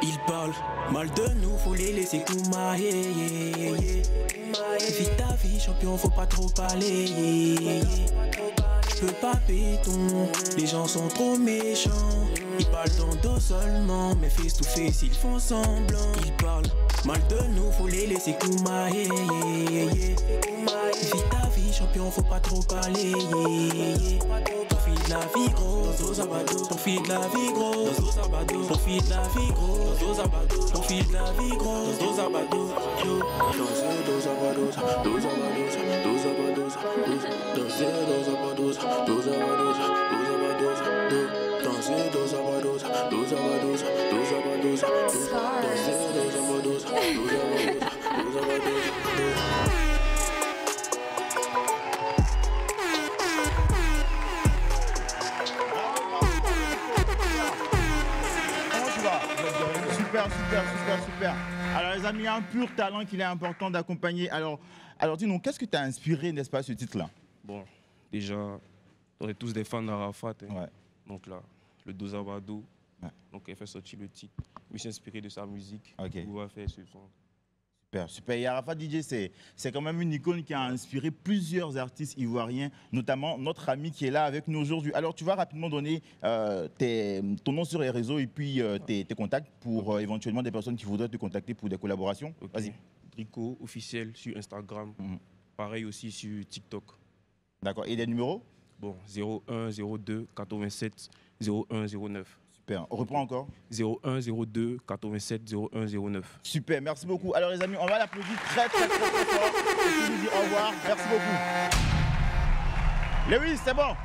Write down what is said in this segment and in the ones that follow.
Ils parlent mal de nous, faut les laisser coumailler. Vis ta vie, champion, faut pas trop parler. Je peux pas béton, les gens sont trop méchants. Ils parlent dans le dos seulement, mais face to face ils font semblant. Ils parlent mal de nous, faut les laisser coumailler. Vis ta vie, champion, faut pas trop parler. Profite de la vie gros, profite de la vie gros, profite de la vie gros, profite de la vie gros, Super. Alors les amis, un pur talent qu'il est important d'accompagner. Alors dis-nous, qu'est-ce que tu as inspiré, n'est-ce pas, ce titre-là? Bon, déjà, on est tous des fans d'Arafat. Hein. Ouais. Donc là, le Dozabado, ouais. Donc il fait sortir le titre. Je me suis inspiré de sa musique. Ok. On va faire ce son. Super. Et Arafat DJ, c'est quand même une icône qui a inspiré plusieurs artistes ivoiriens, notamment notre ami qui est là avec nous aujourd'hui. Alors, tu vas rapidement donner ton nom sur les réseaux et puis tes contacts pour éventuellement des personnes qui voudraient te contacter pour des collaborations. Okay. Vas-y. Drico officiel sur Instagram. Pareil aussi sur TikTok. D'accord. Et des numéros? Bon, 01 02 87 01 09. Super. On reprend encore? 01 02 87 01 09. Super, merci beaucoup. Alors les amis, on va l'applaudir très fort. Et nous dire au revoir. Merci beaucoup. Lewis, c'est bon.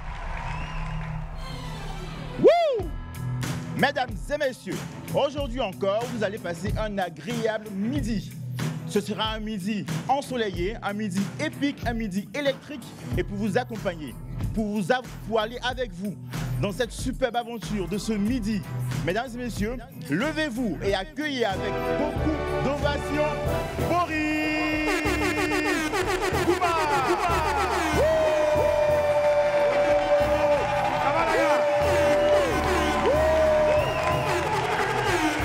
Wouh! Mesdames et messieurs, aujourd'hui encore, vous allez passer un agréable midi. Ce sera un midi ensoleillé, un midi épique, un midi électrique. Et pour vous accompagner, pour aller avec vous dans cette superbe aventure de ce midi, mesdames et messieurs, levez-vous et accueillez avec beaucoup d'ovations Boris Gouma. Ça va les gars?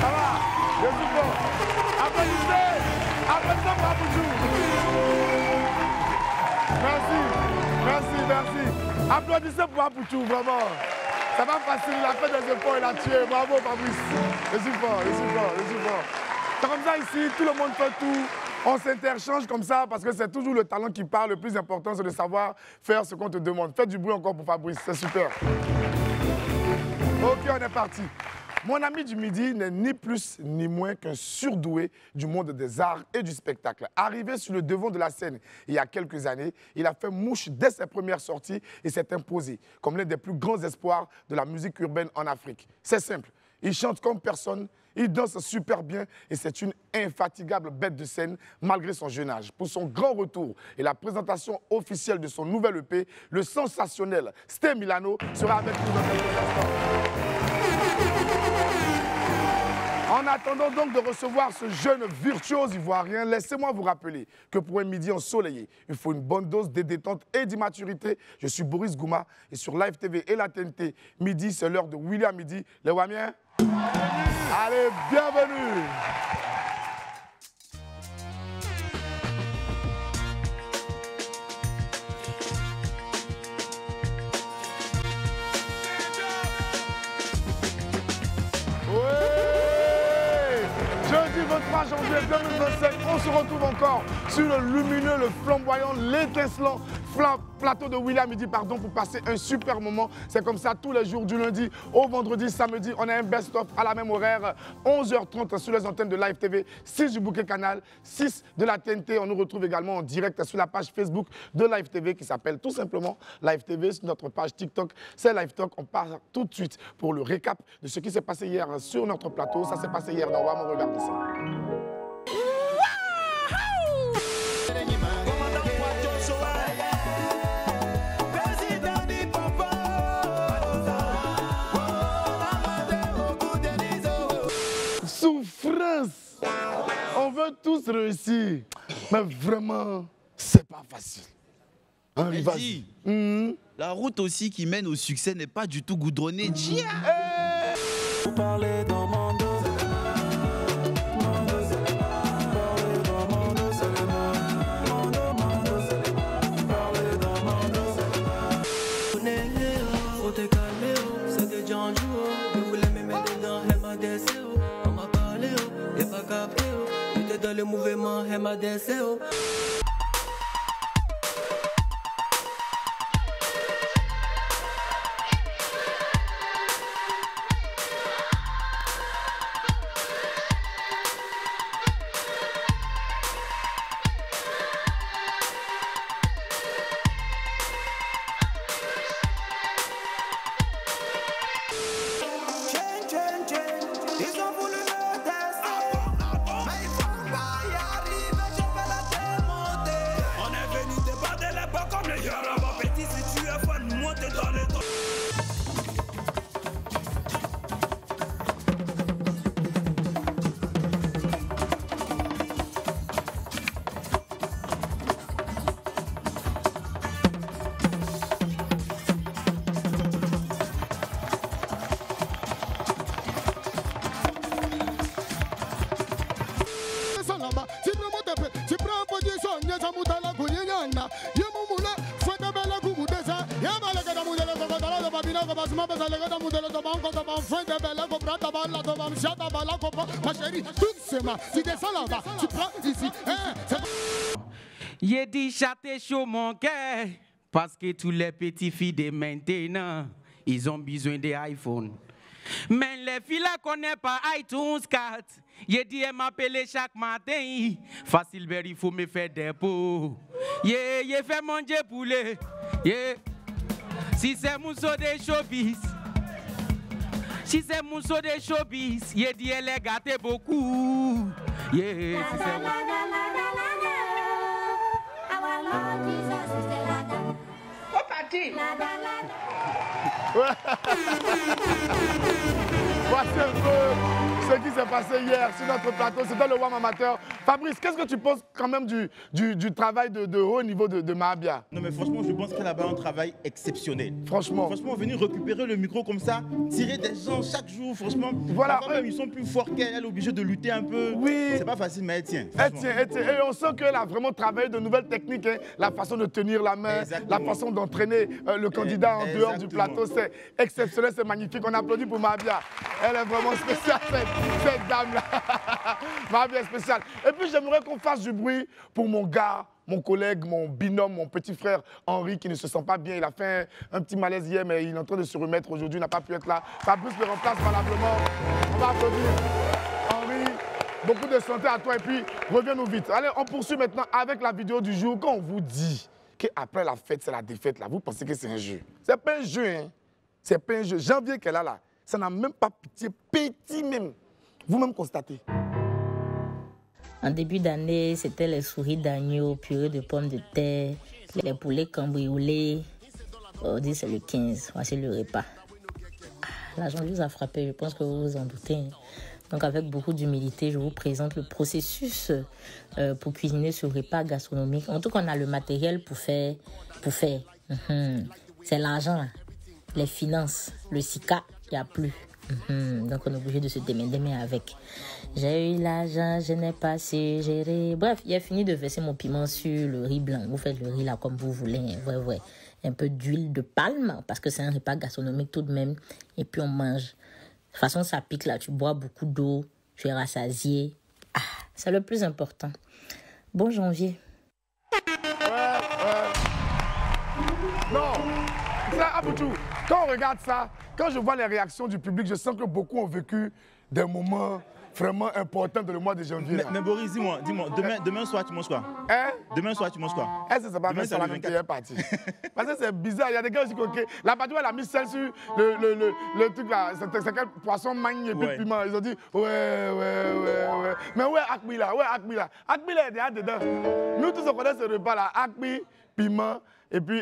Ça va? Je suis bon. Applaudissez pour Aboudjou. Merci. Applaudissez pour Aboudjou, vraiment. Ça va facile, il a fait des efforts, il a tué. Bravo Fabrice. Je suis fort. C'est comme ça ici, tout le monde fait tout. On s'interchange comme ça parce que c'est toujours le talent qui parle. Le plus important, c'est de savoir faire ce qu'on te demande. Faites du bruit encore pour Fabrice, c'est super. Ok, on est parti. Mon ami du midi n'est ni plus ni moins qu'un surdoué du monde des arts et du spectacle. Arrivé sur le devant de la scène il y a quelques années, il a fait mouche dès ses premières sorties et s'est imposé comme l'un des plus grands espoirs de la musique urbaine en Afrique. C'est simple, il chante comme personne, il danse super bien et c'est une infatigable bête de scène malgré son jeune âge. Pour son grand retour et la présentation officielle de son nouvel EP, le sensationnel Sté Milano sera avec nous dans quelques instants. En attendant donc de recevoir ce jeune virtuose ivoirien, laissez-moi vous rappeler que pour un midi ensoleillé, il faut une bonne dose de détente et d'immaturité. Je suis Boris Gouma et sur Live TV et la TNT, midi, c'est l'heure de William Midi. Les Wamiens, allez, bienvenue! Jeudi 23 janvier 2025, on se retrouve encore sur le lumineux, le flamboyant, l'étincelant plateau de William Midi, pardon, pour passer un super moment. C'est comme ça tous les jours, du lundi au vendredi, samedi. On a un best-of à la même horaire, 11h30 sur les antennes de Live TV, 6 du Bouquet Canal, 6 de la TNT. On nous retrouve également en direct sur la page Facebook de Live TV qui s'appelle tout simplement Live TV. Sur notre page TikTok, c'est Live Talk. On part tout de suite pour le récap de ce qui s'est passé hier sur notre plateau. Ça s'est passé hier dans WAM. On regarde ça. Souffrance. On veut tous réussir. Mais vraiment, c'est pas facile. Henri, vas-y. La route aussi qui mène au succès n'est pas du tout goudronnée. Vous parlez dans mon dos. Le mouvement MADCO. J'ai dit châter chaud mon cœur parce que tous les petits filles de maintenant, ils ont besoin des iPhones. Mais les filles là connaissent pas iTunes 4. J'ai dit elle m'appelle chaque matin. Facile, il faut me faire des pots. J'ai fait manger poulet. Si c'est mousseau de showbiz. Si c'est mousseau de showbiz. J'ai dit elle est gâtée beaucoup. Si Voici un peu ce qui s'est passé hier sur notre plateau. C'était le WAM amateur. Fabrice, qu'est-ce que tu penses quand même du travail de haut niveau de Mahabia? Non mais franchement, je pense qu'elle a un travail exceptionnel. Franchement. Franchement, venir récupérer le micro comme ça, tirer des gens chaque jour, franchement. Voilà. Même, ils sont plus forts qu'elle, elle est obligée de lutter un peu. Oui. C'est pas facile, mais elle tient. Elle tient. Et on sent qu'elle a vraiment travaillé de nouvelles techniques. Hein. La façon de tenir la main, la façon d'entraîner le candidat en dehors du plateau, c'est exceptionnel, c'est magnifique. On applaudit pour Mahabia. Elle est vraiment spéciale, cette dame-là. Mahabia est spéciale. Et puis, j'aimerais qu'on fasse du bruit pour mon gars, mon collègue, mon binôme, mon petit frère Henri, qui ne se sent pas bien. Il a fait un petit malaise hier, mais il est en train de se remettre aujourd'hui. Il n'a pas pu être là. Fabrice le remplace valablement. On va applaudir Henri. Beaucoup de santé à toi et puis reviens-nous vite. Allez, on poursuit maintenant avec la vidéo du jour. Quand on vous dit qu'après la fête, c'est la défaite, là, vous pensez que c'est un jeu. C'est pas un jeu, hein. C'est pas un jeu. Janvier qu'elle a là, ça n'a même pas pitié, petit même. Vous-même constatez. En début d'année, c'était les souris d'agneau, purée de pommes de terre, les poulets cambriolés. Aujourd'hui, c'est le 15. Voici le repas. La janvier vous a frappé, je pense que vous vous en doutez. Donc, avec beaucoup d'humilité, je vous présente le processus pour cuisiner ce repas gastronomique. En tout cas, on a le matériel pour faire. C'est l'argent, les finances, le SICA, il n'y a plus. Donc, on est obligé de se démerder avec. J'ai eu l'argent, je n'ai pas su gérer. Bref, il a fini de verser mon piment sur le riz blanc. Vous faites le riz là comme vous voulez. Ouais. Un peu d'huile de palme, parce que c'est un repas gastronomique tout de même. Et puis, on mange. De toute façon, ça pique là. Tu bois beaucoup d'eau, tu es rassasié. C'est le plus important. Bon janvier. ça, Abouchou, quand on regarde ça, quand je vois les réactions du public, je sens que beaucoup ont vécu des moments vraiment importants dans le mois de janvier. Mais Boris, dis-moi, demain soir, tu manges quoi? Hein? Demain soir, tu manges quoi? Est-ce que c'est pas Demain, fait sur c'est la le même 24. partie? Parce que c'est bizarre, il y a des gars aussi qui la partie où elle a mis celle sur le truc là, c'est quel poisson magne et puis Ouais. piment. Ils ont dit, ouais. Mais ouais, Akmi là, Akmi là est déjà dedans. Nous tous on connaît ce repas là, Akmi, piment, et puis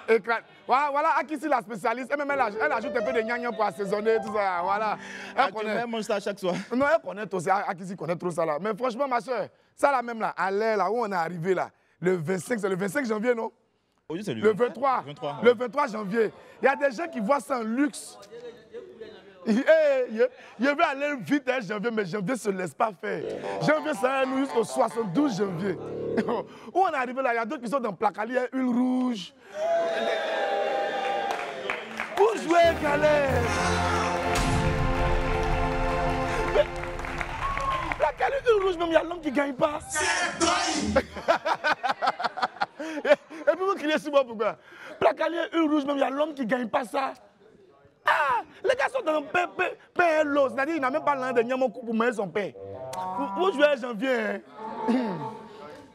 éclat. Voilà, Akissi la spécialiste, elle ajoute un peu de gnagnon pour assaisonner, tout ça, voilà. Elle connaît. Elle mange ça chaque soir. Non, elle connaît trop ça, Akissi connaît trop ça là. Mais franchement, ma soeur, ça là même là, à l'air là où on est arrivé là, le 25, c'est le 25 janvier, non? Aujourd'hui, c'est Le 23. 23, ouais. Le 23 janvier. Il y a des gens qui voient ça en luxe. Je vais aller vite à janvier, mais janvier ne se laisse pas faire. Janvier, ça va nous jusqu'au 72 janvier. Où on est arrivé là, il y a d'autres qui sont dans Placali, il y a une rouge. Où jouer, Calais? Placali, une rouge, même il y a l'homme qui ne gagne pas. Et puis vous criez sur moi pourquoi? Placali, une rouge, même il y a l'homme qui ne gagne pas ça. Ah, les gars sont dans un pain l'eau. C'est-à-dire qu'il n'a même pas l'un de Niamoko pour manger son pain. Vous jouez à janvier, hein?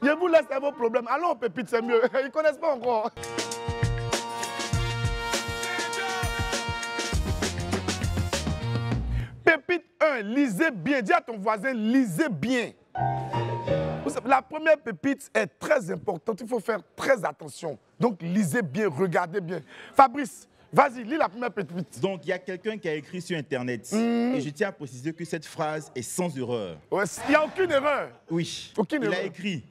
Je vous laisse vos problèmes. Allons, Pépite, c'est mieux. Ils ne connaissent pas encore. Pépite 1, lisez bien. Dis à ton voisin, lisez bien. La première pépite est très importante. Il faut faire très attention. Donc, lisez bien, regardez bien. Fabrice, vas-y, lis la première pépite. Donc, il y a quelqu'un qui a écrit sur Internet. Et je tiens à préciser que cette phrase est sans erreur. Ouais, il n'y a aucune erreur. Oui. Aucune Il erreur. a écrit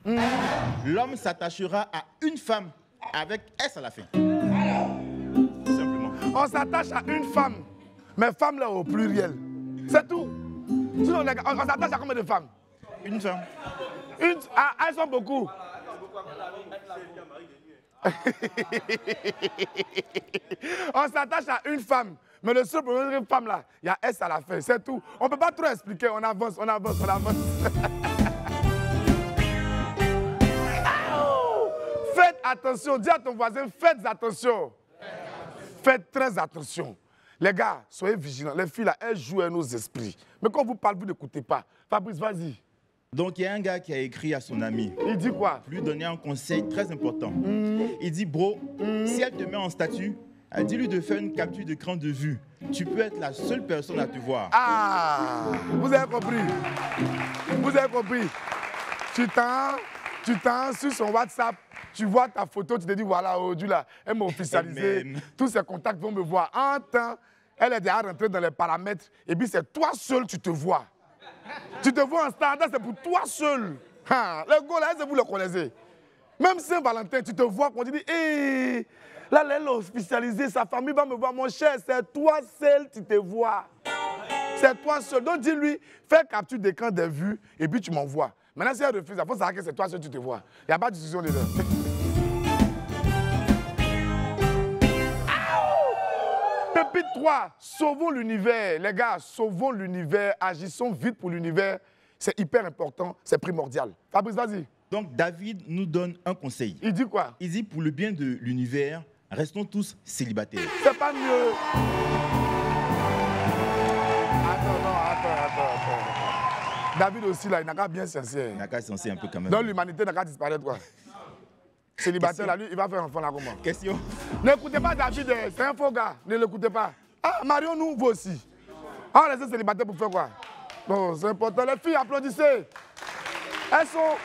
l'homme s'attachera à une femme avec S à la fin. Tout simplement. On s'attache à une femme, mais femme là au pluriel. C'est tout. Sinon, les gars, on s'attache à combien de femmes? Une femme. Elles sont beaucoup. On s'attache à une femme. Mais le seul problème, c'est une femme là, il y a S à la fin, c'est tout. On ne peut pas trop expliquer, on avance. Faites attention, dis à ton voisin, faites attention. Faites très attention. Les gars, soyez vigilants. Les filles là, elles jouent à nos esprits. Mais quand on vous parle, vous n'écoutez pas. Fabrice, vas-y. Donc, il y a un gars qui a écrit à son ami. Il dit quoi? Lui donner un conseil très important. Il dit, bro, si elle te met en statut, dis-lui de faire une capture d'écran de vue. Tu peux être la seule personne à te voir. Ah, vous avez compris. Vous avez compris. Tu t'en sur son WhatsApp, tu vois ta photo, tu te dis, voilà, aujourd'hui là, elle m'a officialisé. Amen. Tous ses contacts vont me voir. En temps, elle est déjà rentrée dans les paramètres. Et puis c'est toi seul, tu te vois. Tu te vois en standard, c'est pour toi seul. Ah, le gars là, vous le connaissez. Même Saint-Valentin, tu te vois quand tu dis, hé, là, elle est officialisée, sa famille va me voir. Mon cher, c'est toi seul, tu te vois. C'est toi seul. Donc dis-lui, fais capture d'écran des vues et puis tu m'envoies. Maintenant, si elle refuse, il faut savoir que c'est toi seul, tu te vois. Il n'y a pas de discussion dedans. Pépite 3, sauvons l'univers. Les gars, sauvons l'univers, agissons vite pour l'univers. C'est hyper important, c'est primordial. Fabrice, vas-y. Donc, David nous donne un conseil. Il dit quoi? Il dit, pour le bien de l'univers, restons tous célibataires. C'est pas mieux. Attends. David aussi, là, il n'a qu'à bien sincère. Il n'a qu'à censer un peu quand même. Donc l'humanité n'a qu'à disparaître, quoi. Célibataire, là, lui, il va faire enfant, là, comment? Question. N'écoutez pas David, c'est un faux gars. Ne l'écoutez pas. Ah, marions-nous, vous aussi. Ah, on reste célibataire pour faire quoi? Bon, c'est important. Les filles, applaudissez. Elles sont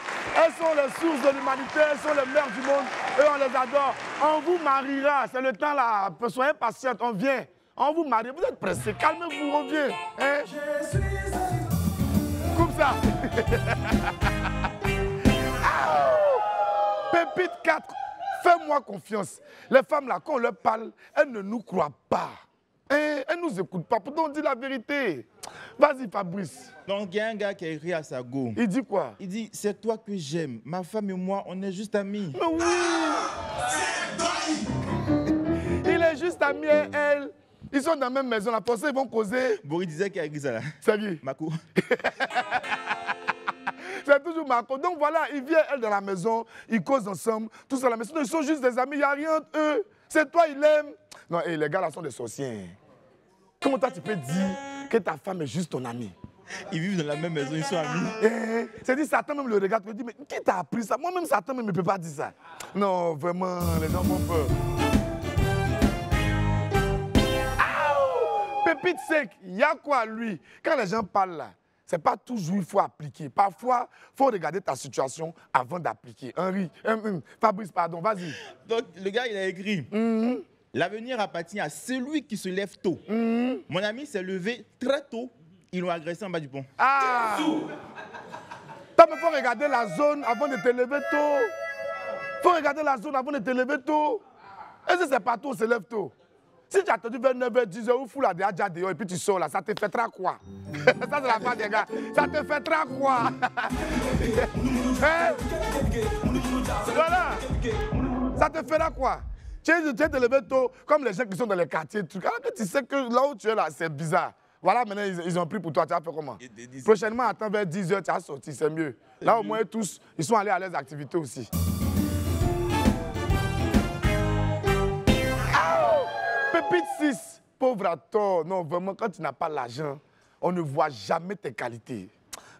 les sources de l'humanité, elles sont les mères du monde. Et on les adore. On vous mariera. C'est le temps là. Soyez patiente, on vient. On vous marie. Vous êtes pressés. Calmez-vous, on vient. Hein? Comme ça. Pépite 4. Fais-moi confiance. Les femmes là, quand on leur parle, elles ne nous croient pas. Hein? Elles ne nous écoutent pas. Pourtant, on dit la vérité. Vas-y, Fabrice. Donc, il y a un gars qui a écrit à sa go. Il dit quoi? Il dit, c'est toi que j'aime. Ma femme et moi, on est juste amis. Mais oui! Il est juste ami et elle. Ils sont dans la même maison. La pensée, ils vont causer. Boris disait qu'il a écrit ça là. C'est qui? Marco. C'est toujours Marco. Donc voilà, il vient, elle, dans la maison. Ils causent ensemble. Tout ça, la maison. Ils sont juste des amis. Il n'y a rien entre eux. C'est toi, il aime. Non, et les gars là sont des sorciers. Comment toi tu peux dire que ta femme est juste ton amie? Ils vivent dans la même maison, ils sont amis. C'est-à-dire, Satan même le regarde, il dit, mais qui t'a appris ça? Moi-même, Satan même ne peut pas dire ça. Non, vraiment, les gens ont peur. Pépite sec, il y a quoi lui? Quand les gens parlent là, c'est pas toujours il faut appliquer. Parfois, il faut regarder ta situation avant d'appliquer. Henri, Fabrice, pardon, vas-y. Donc, le gars, il a écrit, l'avenir appartient à celui qui se lève tôt. Mon ami s'est levé très tôt. Ils l'ont agressé en bas du pont. Ah! Toi, il faut regarder la zone avant de te lever tôt. Il faut regarder la zone avant de te lever tôt. Et si c'est pas tôt, on se lève tôt. Si tu as attendu vers 9h, 10h, ou fou là, déjà dehors, et puis tu sors là, ça te fêtera quoi? Ça, c'est la part des gars. Ça te fêtera quoi? Hein? Voilà. Ça te fera quoi? Tu es te lever tôt, comme les gens qui sont dans les quartiers. Alors que tu sais que là où tu es là, c'est bizarre. Voilà, maintenant, ils ont pris pour toi. Tu as fait comment? Prochainement, attends vers 10h, tu as sorti, c'est mieux. Là, au moins, tous, ils sont allés à leurs activités aussi. Pépite 6, pauvre à tort. Non, vraiment, quand tu n'as pas l'argent, on ne voit jamais tes qualités.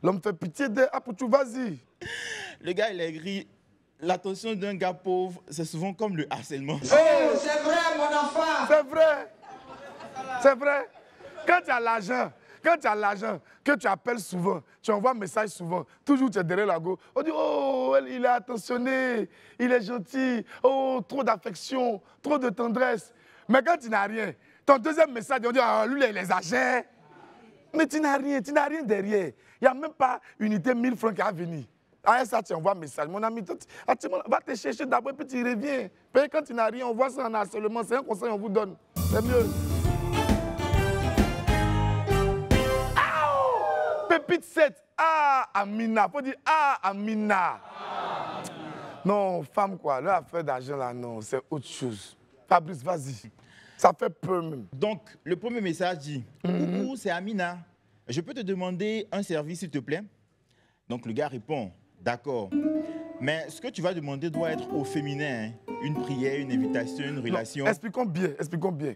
L'homme fait pitié de... Ah, pour tout, vas-y. Le gars, il a écrit, l'attention d'un gars pauvre, c'est souvent comme le harcèlement. Oh, c'est vrai, mon enfant. C'est vrai. C'est vrai. Quand tu as l'argent, que tu appelles souvent, tu envoies un message souvent, toujours tu es derrière la go, on dit, oh, il est attentionné, il est gentil, oh, trop d'affection, trop de tendresse. Mais quand tu n'as rien, ton deuxième message, on dit, ah, lui, il les agère. Mais tu n'as rien derrière. Il n'y a même pas unité 1000 francs qui a venir. Ah, ça, tu envoies un message. Mon ami, va te chercher d'abord, puis tu reviens. Puis quand tu n'as rien, on voit ça en harcèlement. C'est un conseil qu'on vous donne. C'est mieux. Pépite 7. Ah, Amina. Faut dire, ah, Amina. Non, femme, quoi. Leur affaire d'argent, là, non. C'est autre chose. Fabrice, vas-y. Ça fait peur même. Donc, le premier message dit, coucou, c'est Amina. Je peux te demander un service, s'il te plaît? Donc, le gars répond, d'accord. Mais ce que tu vas demander doit être au féminin. Hein. Une prière, une invitation, une relation. Non, expliquons bien.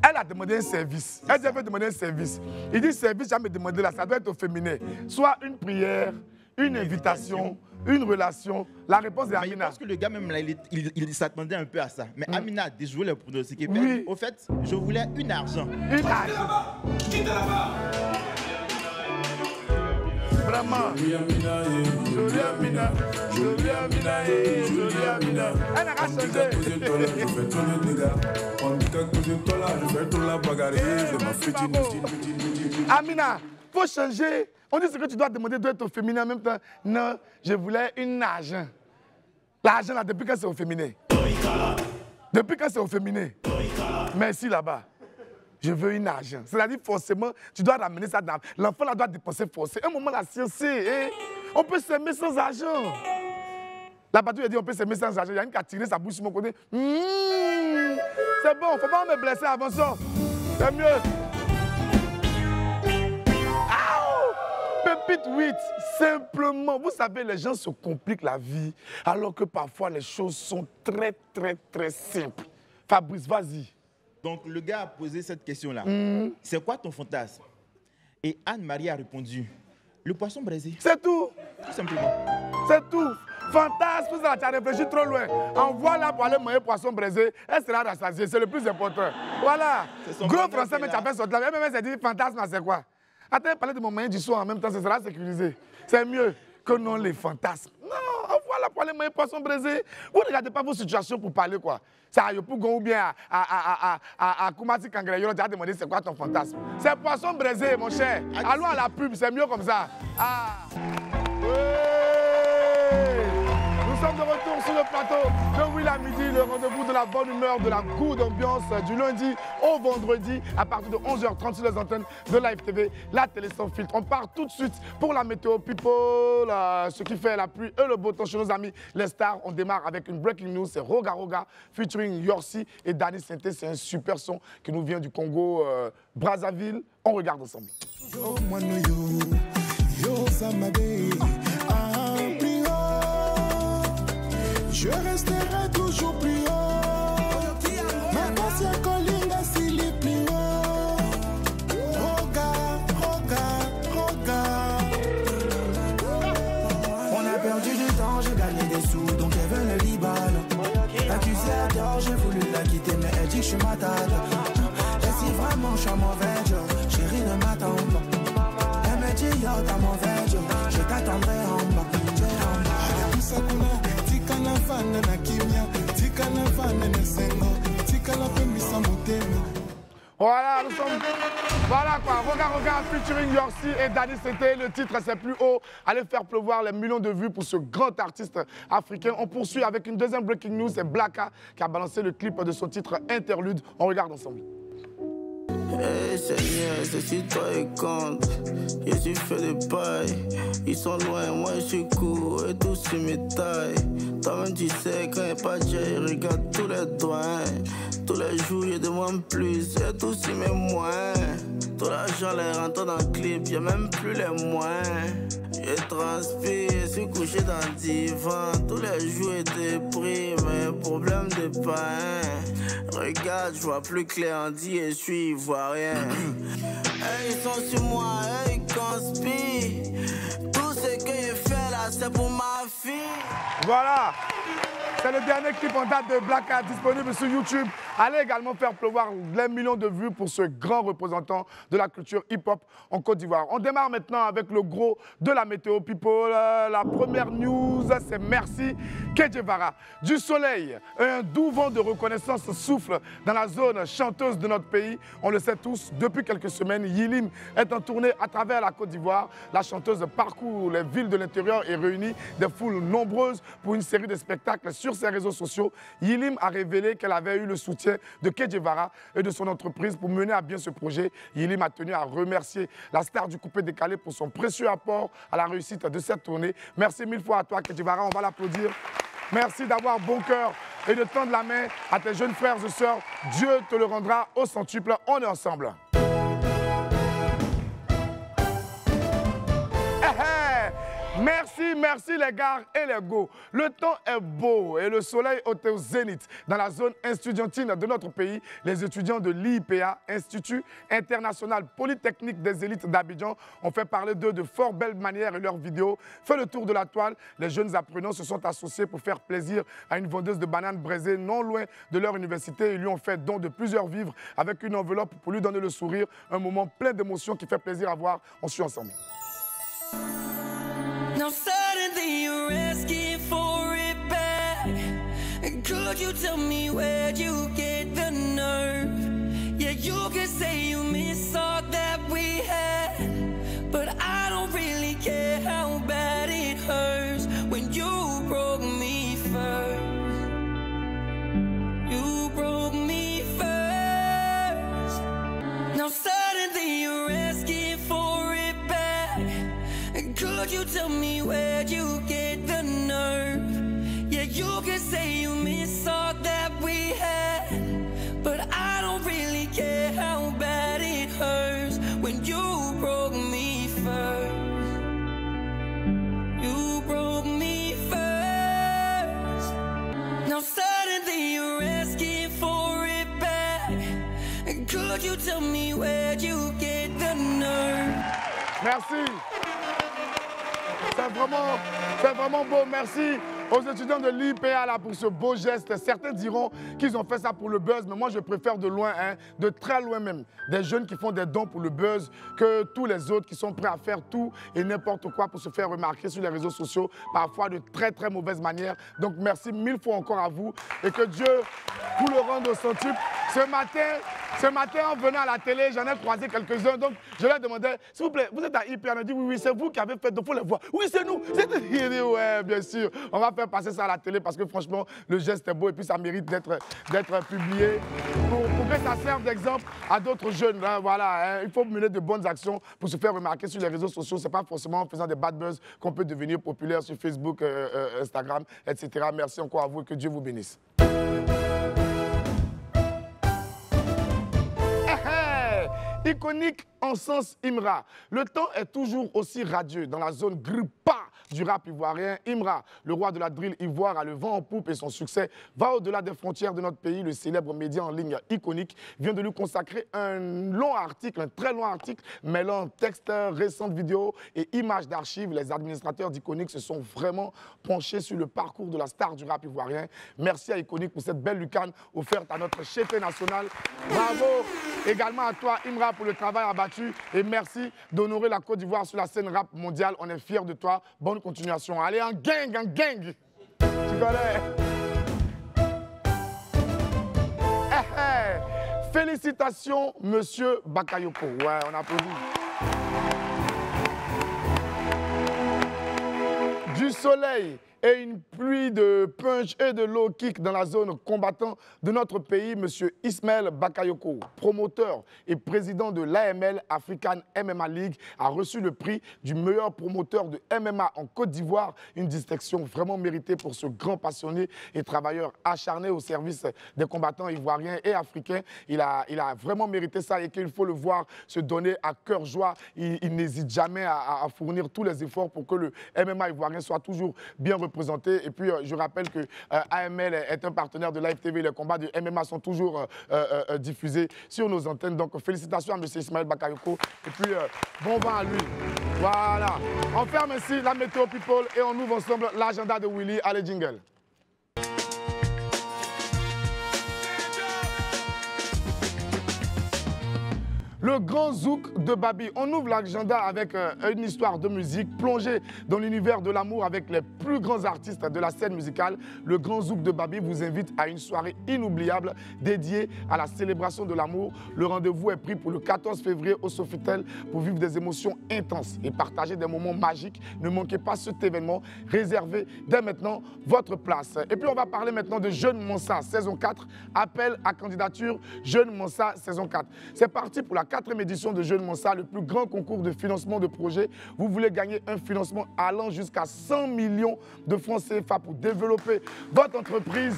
Elle a demandé un service. Elle devait demander un service. Il dit service, jamais demandé là, ça doit être au féminin. Soit une prière, une invitation, une relation. La réponse est Amina. Parce que le gars même là, il s'attendait un peu à ça. Mais Amina a déjoué le pronostic. Oui. Au fait, je voulais une argent. Une argent. Vraiment. Jolie Amina. Elle n'a qu'à changer. Amina, faut changer. On dit ce que tu dois demander doit être au féminin en même temps. Non, je voulais une argent. L'argent là, depuis quand c'est au féminin? Depuis quand c'est au féminin? Merci là-bas. Je veux une argent. C'est-à-dire forcément, tu dois ramener ça dans... L'enfant là doit dépenser forcément. Un moment là, c'est... On peut s'aimer sans argent. La patrouille a dit on peut s'aimer sans argent. Il y a une qui a tiré sa bouche sur mon côté. C'est bon, faut pas me blesser avant ça. C'est mieux. Pépite 8, simplement. Vous savez, les gens se compliquent la vie alors que parfois les choses sont très, très, très simples. Fabrice, vas-y. Donc, le gars a posé cette question-là. C'est quoi ton fantasme? Et Anne-Marie a répondu, le poisson braisé. C'est tout. Tout simplement. C'est tout. Fantasme, ça, tu as réfléchi trop loin. Envoie-la pour aller manger poisson braisé, elle sera rassasiée. C'est le plus important. Voilà. Gros français, mais tu as fait sortir. La même s'est dit, fantasme, c'est quoi? Attends, parler de mon moyen du soir en même temps, ce sera sécurisé. C'est mieux que non les fantasmes. Non, envoie-la pour aller manger poisson braisé. Vous ne regardez pas vos situations pour parler, quoi. C'est à Yopougon ou bien à Kumasi Kangrayoro, tu as demandé c'est quoi ton fantasme. C'est poisson braisé, mon cher. Allons à la pub, c'est mieux comme ça. Ah. Nous sommes de retour sur le plateau de Will à midi, le rendez-vous de la bonne humeur, de la good ambiance du lundi au vendredi à partir de 11h30 sur les antennes de Live TV, la télé sans filtre. On part tout de suite pour la météo people, ce qui fait la pluie et le beau temps chez nos amis les stars. On démarre avec une breaking news, c'est Roga Roga featuring Yorsi et Danny Sainté. C'est un super son qui nous vient du Congo Brazzaville. On regarde ensemble. Je resterai toujours plus haut. ta mauvaise journée. Je t'attendrai en bas. Voilà, nous sommes... Voilà quoi, regarde, featuring Yorsi et Daddy, c'était le titre, c'est plus haut. Allez faire pleuvoir les millions de vues pour ce grand artiste africain. On poursuit avec une deuxième breaking news, c'est Blacka qui a balancé le clip de son titre Interlude. On regarde ensemble. Hey Seigneur, c'est sur toi et compte. Je suis fait de paille. Ils sont loin, moi je suis court et tous sur mes tailles. Toi-même tu sais, quand il n'y a pas de jet, regarde tous les doigts. Tous les jours, je demande plus et tous sur mes moyens. Tout l'argent les rentre dans le clip, y'a même plus les moyens. Je transpire, je suis couché dans le divan. Tous les jours, je déprime, problème de pain. Regarde, je vois plus clair, on dit et je suis ivoirien. Hey, ils sont sur moi, hey, ils conspirent. Tout ce que j'ai fait là, c'est pour ma fille. Voilà, c'est le dernier clip en date de Blacka disponible sur YouTube. Allez également faire pleuvoir les millions de vues pour ce grand représentant de la culture hip-hop en Côte d'Ivoire. On démarre maintenant avec le gros de la météo people. La première news, c'est merci Kedjevara. Du soleil, un doux vent de reconnaissance souffle dans la zone chanteuse de notre pays. On le sait tous, depuis quelques semaines, Yilim est en tournée à travers la Côte d'Ivoire. La chanteuse parcourt les villes de l'intérieur et réunit des foules nombreuses pour une série de spectacles sur ses réseaux sociaux. Yilim a révélé qu'elle avait eu le soutien de Kedjevara et de son entreprise pour mener à bien ce projet. Yilim a tenu à remercier la star du coupé décalé pour son précieux apport à la réussite de cette tournée. Merci mille fois à toi, Kedjevara. On va l'applaudir. Merci d'avoir bon cœur et de tendre la main à tes jeunes frères et sœurs. Dieu te le rendra au centuple. On est ensemble. Merci les gars et les go. Le temps est beau et le soleil est au zénith. Dans la zone estudiantine de notre pays, les étudiants de l'IPA, Institut International Polytechnique des Élites d'Abidjan, ont fait parler d'eux de fort belles manières et leurs vidéos fait le tour de la toile. Les jeunes apprenants se sont associés pour faire plaisir à une vendeuse de bananes braisées non loin de leur université. Ils lui ont fait don de plusieurs vivres avec une enveloppe pour lui donner le sourire. Un moment plein d'émotions qui fait plaisir à voir. On suit ensemble. Now suddenly you're asking for it back. Could you tell me where'd you get the nerve? Yeah, you can say you miss all that we had, but I don't really care how bad it hurts when you broke me first. You broke me first. Now suddenly you're asking for it back. Could you tell me where'd you get the nerve? Yeah, you can say you miss all that we had, but I don't really care how bad it hurts when you broke me first. You broke me first. Now suddenly you're asking for it back. Could you tell me where'd you get the nerve? Merci. C'est vraiment beau. Merci aux étudiants de l'IPA là pour ce beau geste. Certains diront qu'ils ont fait ça pour le buzz, mais moi je préfère de loin, hein, de très loin même, des jeunes qui font des dons pour le buzz que tous les autres qui sont prêts à faire tout et n'importe quoi pour se faire remarquer sur les réseaux sociaux, parfois de très très mauvaises manières. Donc merci mille fois encore à vous et que Dieu vous le rende au centuple. Ce matin, en venant à la télé, j'en ai croisé quelques-uns. Donc, je leur demandais, s'il vous plaît, vous êtes à IPA? On a dit, oui, c'est vous qui avez fait, donc il faut les voir. Oui, c'est nous. Ouais, bien sûr. On va faire passer ça à la télé parce que franchement, le geste est beau et puis ça mérite d'être publié pour que ça serve d'exemple à d'autres jeunes. Hein, voilà, hein. Il faut mener de bonnes actions pour se faire remarquer sur les réseaux sociaux. Ce n'est pas forcément en faisant des bad buzz qu'on peut devenir populaire sur Facebook, Instagram, etc. Merci encore à vous et que Dieu vous bénisse. Iconique en sens Imra. Le temps est toujours aussi radieux dans la zone Gripa du rap ivoirien. Imra, le roi de la drill ivoire, a le vent en poupe et son succès va au-delà des frontières de notre pays. Le célèbre média en ligne Iconique vient de lui consacrer un long article, un très long article, mêlant textes, récentes vidéos et images d'archives. Les administrateurs d'Iconique se sont vraiment penchés sur le parcours de la star du rap ivoirien. Merci à Iconique pour cette belle lucane offerte à notre chef national. Bravo! Également à toi, Imra, pour le travail abattu. Et merci d'honorer la Côte d'Ivoire sur la scène rap mondiale. On est fiers de toi. Bonne continuation. Allez, en gang, en gang. Tu connais? Félicitations, monsieur Bakayoko. Ouais, on applaudit. Du soleil et une pluie de punch et de low kick dans la zone combattant de notre pays, M. Ismaël Bakayoko, promoteur et président de l'AML African MMA League, a reçu le prix du meilleur promoteur de MMA en Côte d'Ivoire, une distinction vraiment méritée pour ce grand passionné et travailleur acharné au service des combattants ivoiriens et africains. Il a vraiment mérité ça et qu'il faut le voir se donner à cœur joie. Il n'hésite jamais à fournir tous les efforts pour que le MMA ivoirien soit toujours bien représenté. Et puis, je rappelle que AML est un partenaire de Live TV. Les combats de MMA sont toujours diffusés sur nos antennes. Donc, félicitations à M. Ismaël Bakayoko. Et puis, bon vent à lui. Voilà. On ferme ici la météo people et on ouvre ensemble l'agenda de Willy. Allez, jingle. Le grand zouk de Babi. On ouvre l'agenda avec une histoire de musique plongée dans l'univers de l'amour avec les plus grands artistes de la scène musicale. Le grand zouk de Babi vous invite à une soirée inoubliable dédiée à la célébration de l'amour. Le rendez-vous est pris pour le 14 février au Sofitel pour vivre des émotions intenses et partager des moments magiques. Ne manquez pas cet événement. Réservez dès maintenant votre place. Et puis on va parler maintenant de Jeune Mansa saison 4. Appel à candidature Jeune Mansa saison 4. C'est parti pour la 4e édition de Jeune Mansa, le plus grand concours de financement de projets. Vous voulez gagner un financement allant jusqu'à 100 millions de francs CFA pour développer votre entreprise.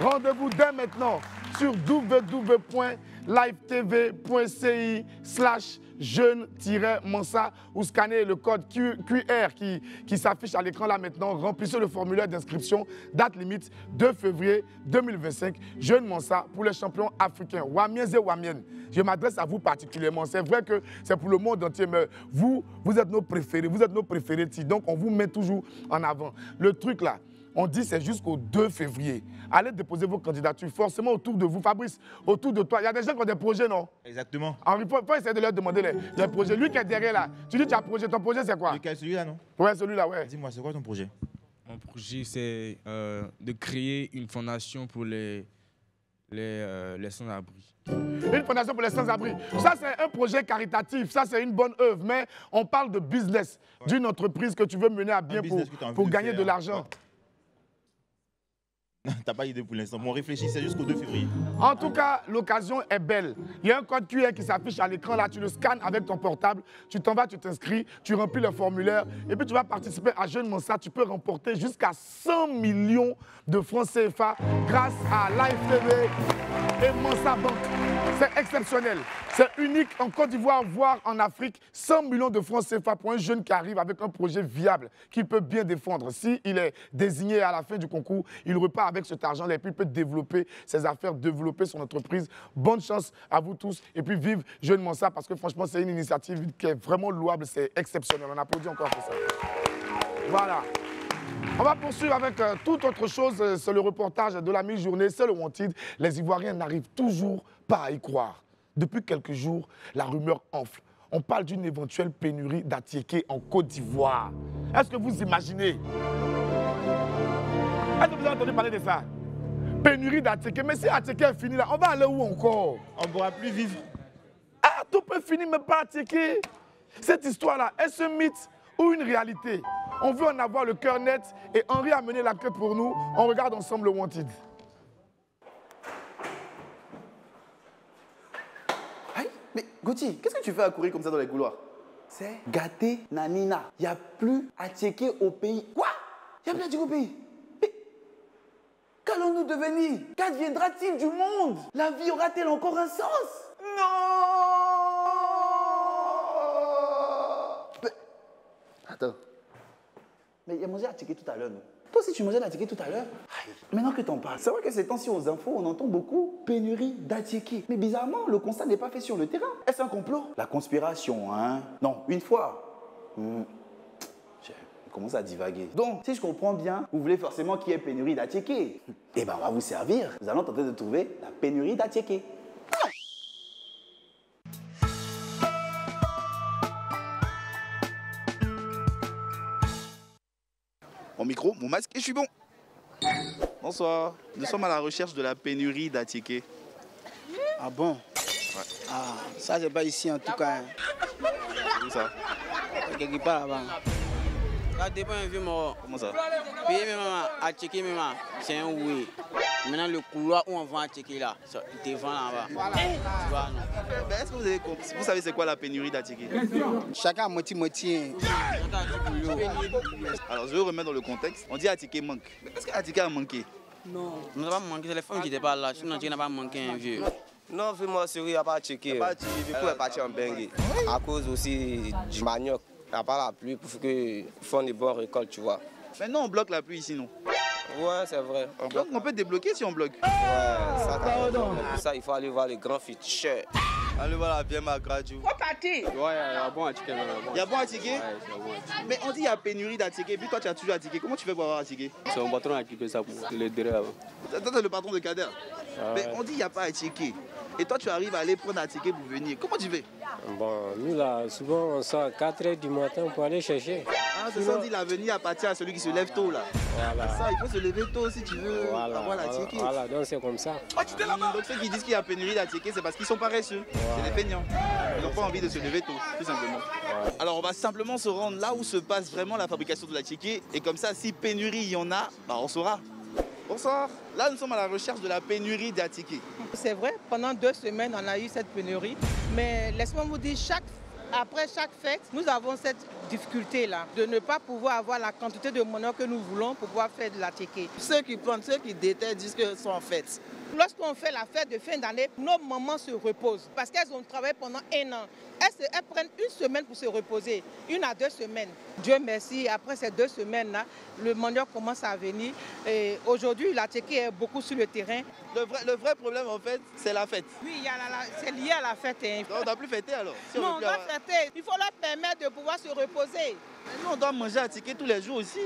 Rendez-vous dès maintenant sur www.livetv.ci/jeune-mansa ou scannez le code QR qui s'affiche à l'écran là maintenant. Remplissez le formulaire d'inscription. Date limite 2 février 2025. Jeune Mansa pour les champions africains. Wamiens et Wamiennes. Je m'adresse à vous particulièrement. C'est vrai que c'est pour le monde entier, mais vous êtes nos préférés. Vous êtes nos préférés. Donc on vous met toujours en avant. Le truc là, on dit c'est jusqu'au 2 février. Allez déposer vos candidatures forcément autour de vous. Fabrice, autour de toi. Il y a des gens qui ont des projets, non? Exactement. Il faut essayer de leur demander les projets. Lui qui est derrière là, tu dis tu as un projet. Ton projet c'est quoi? Celui-là, non? Ouais, celui-là, ouais. Dis-moi, c'est quoi ton projet? Mon projet, c'est de créer une fondation pour les sans-abri. Une fondation pour les sans-abri. Ça, c'est un projet caritatif. Ça, c'est une bonne œuvre. Mais on parle de business, d'une entreprise que tu veux mener à bien pour gagner de l'argent. Ouais. T'as pas idée pour l'instant. Bon, réfléchis, c'est jusqu'au 2 février. En tout cas, l'occasion est belle. Il y a un code QR qui s'affiche à l'écran là. Tu le scannes avec ton portable. Tu t'en vas, tu t'inscris, tu remplis le formulaire. Et puis tu vas participer à Jeune Mansa. Tu peux remporter jusqu'à 100 millions de francs CFA grâce à Live TV et Mansa Bank. C'est exceptionnel. C'est unique en Côte d'Ivoire, voire en Afrique. 100 millions de francs CFA pour un jeune qui arrive avec un projet viable qu'il peut bien défendre. S'il est désigné à la fin du concours, il repart avec cet argent et puis il peut développer ses affaires, développer son entreprise. Bonne chance à vous tous et puis vive Jeune Mansa parce que franchement, c'est une initiative qui est vraiment louable, c'est exceptionnel. On applaudit encore pour ça. Voilà. On va poursuivre avec toute autre chose. C'est le reportage de la mi-journée, c'est le Wanted. Les Ivoiriens n'arrivent toujours pas à y croire. Depuis quelques jours, la rumeur enfle. On parle d'une éventuelle pénurie d'attiéké en Côte d'Ivoire. Est-ce que vous imaginez? Est-ce que vous avez entendu parler de ça? Pénurie d'attiéké. Mais si attiéké est fini là, on va aller où encore? On ne pourra plus vivre. Ah, tout peut finir, mais pas attiéké. Cette histoire-là, est-ce un mythe ou une réalité? On veut en avoir le cœur net et Henri a mené la queue pour nous. On regarde ensemble le Wanted. Hey, mais Gauthier, qu'est-ce que tu fais à courir comme ça dans les couloirs? C'est gâté Nanina. Il n'y a plus à checker au pays. Quoi? Il n'y a plus à checker au pays? Mais qu'allons-nous devenir? Qu'adviendra-t-il du monde? La vie aura-t-elle encore un sens? Non! Mais... Attends. Mais il y a mangé à checker tout à l'heure, non? Toi aussi, tu mangeais d'attiéké tout à l'heure? Maintenant que t'en parles, c'est vrai que ces temps-ci aux infos, on entend beaucoup pénurie d'attiéké. Mais bizarrement, le constat n'est pas fait sur le terrain. Est-ce un complot? La conspiration, hein? Non, une fois. J'ai commencé à divaguer. Donc, si je comprends bien, vous voulez forcément qu'il y ait pénurie d'attiéké. Eh bien, on va vous servir. Nous allons tenter de trouver la pénurie d'attiéké. Mon micro, mon masque et je suis bon. Bonsoir. Nous sommes à la recherche de la pénurie d'Atiké. Ah bon? Ouais. Ah, ça c'est pas ici en tout cas. Où ça? Quelque part là-bas. Ça dépend un vieux mort. Comment ça? Payer même à checker même, c'est un oui. Maintenant le couloir où on vend à checker là, devant là-bas. Voilà. Est-ce que vous avez compris? Vous savez c'est quoi la pénurie d'Atiké? Chacun à moitié-moitié. Alors je vais remettre dans le contexte. On dit Atiké manque. Mais est-ce qu'Atiké a manqué? Non. On n'a pas manqué, c'est les femmes qui n'étaient pas là. Sinon Atiké n'a pas manqué un vieux. Non, vraiment, c'est vrai, il n'y a pas à checker. Du coup, est parti en bengue. À cause aussi du manioc. Il n'y a pas la pluie pour faire des bonnes récoltes, tu vois. Maintenant, on bloque la pluie ici, non? Ouais, c'est vrai. Donc, on peut débloquer si on bloque. Ouais, ça, pour ça, il faut aller voir les grands features. Allez voir la bien ma gradue. Faut partir. Ouais, il y a bon Atiké. Il y a bon Atiké? Ouais, c'est bon Atiké. Mais on dit qu'il y a pénurie d'Atiké, puis toi tu as toujours Atiké. Comment tu fais pour avoir Atiké? C'est mon patron qui fait ça pour les derrière. Toi, t'es le patron de Kader. Mais on dit qu'il n'y a pas Atiké. Et toi, tu arrives à aller prendre Atiké pour venir. Comment tu fais? Bon, nous là, souvent on sort à 4 h du matin pour aller chercher. Ah, c'est ça, on dit l'avenir appartient à celui qui se lève tôt là. Voilà. Ça, il faut se lever tôt si tu veux avoir l'Atiké. Voilà, donc c'est comme ça. Donc ceux qui disent qu'il y a pénurie d'Atiké, c'est parce qu'ils sont paresseux. C'est des feignants. Ils n'ont pas envie de se lever tôt, tout simplement. Alors on va simplement se rendre là où se passe vraiment la fabrication de l'Atiké. Et comme ça, si pénurie il y en a, bah, on saura. Bonsoir. Là, nous sommes à la recherche de la pénurie d'Atiké. C'est vrai, pendant 2 semaines, on a eu cette pénurie. Mais laisse-moi vous dire, après chaque fête, nous avons cette difficulté-là de ne pas pouvoir avoir la quantité de manioc que nous voulons pour pouvoir faire de l'Atiké. Ceux qui prennent, ceux qui détestent disent que sont en fête. Lorsqu'on fait la fête de fin d'année, nos mamans se reposent parce qu'elles ont travaillé pendant 1 an. Elles prennent 1 semaine pour se reposer, 1 à 2 semaines. Dieu merci, après ces 2 semaines-là, le manioc commence à venir. Et aujourd'hui, l'Atiké est beaucoup sur le terrain. Le vrai problème, en fait, c'est la fête. Oui, c'est lié à la fête. Hein. On ne doit plus fêter alors. Si non, on doit fêter. Il faut leur permettre de pouvoir se reposer. Mais nous, on doit manger Atiké tous les jours aussi.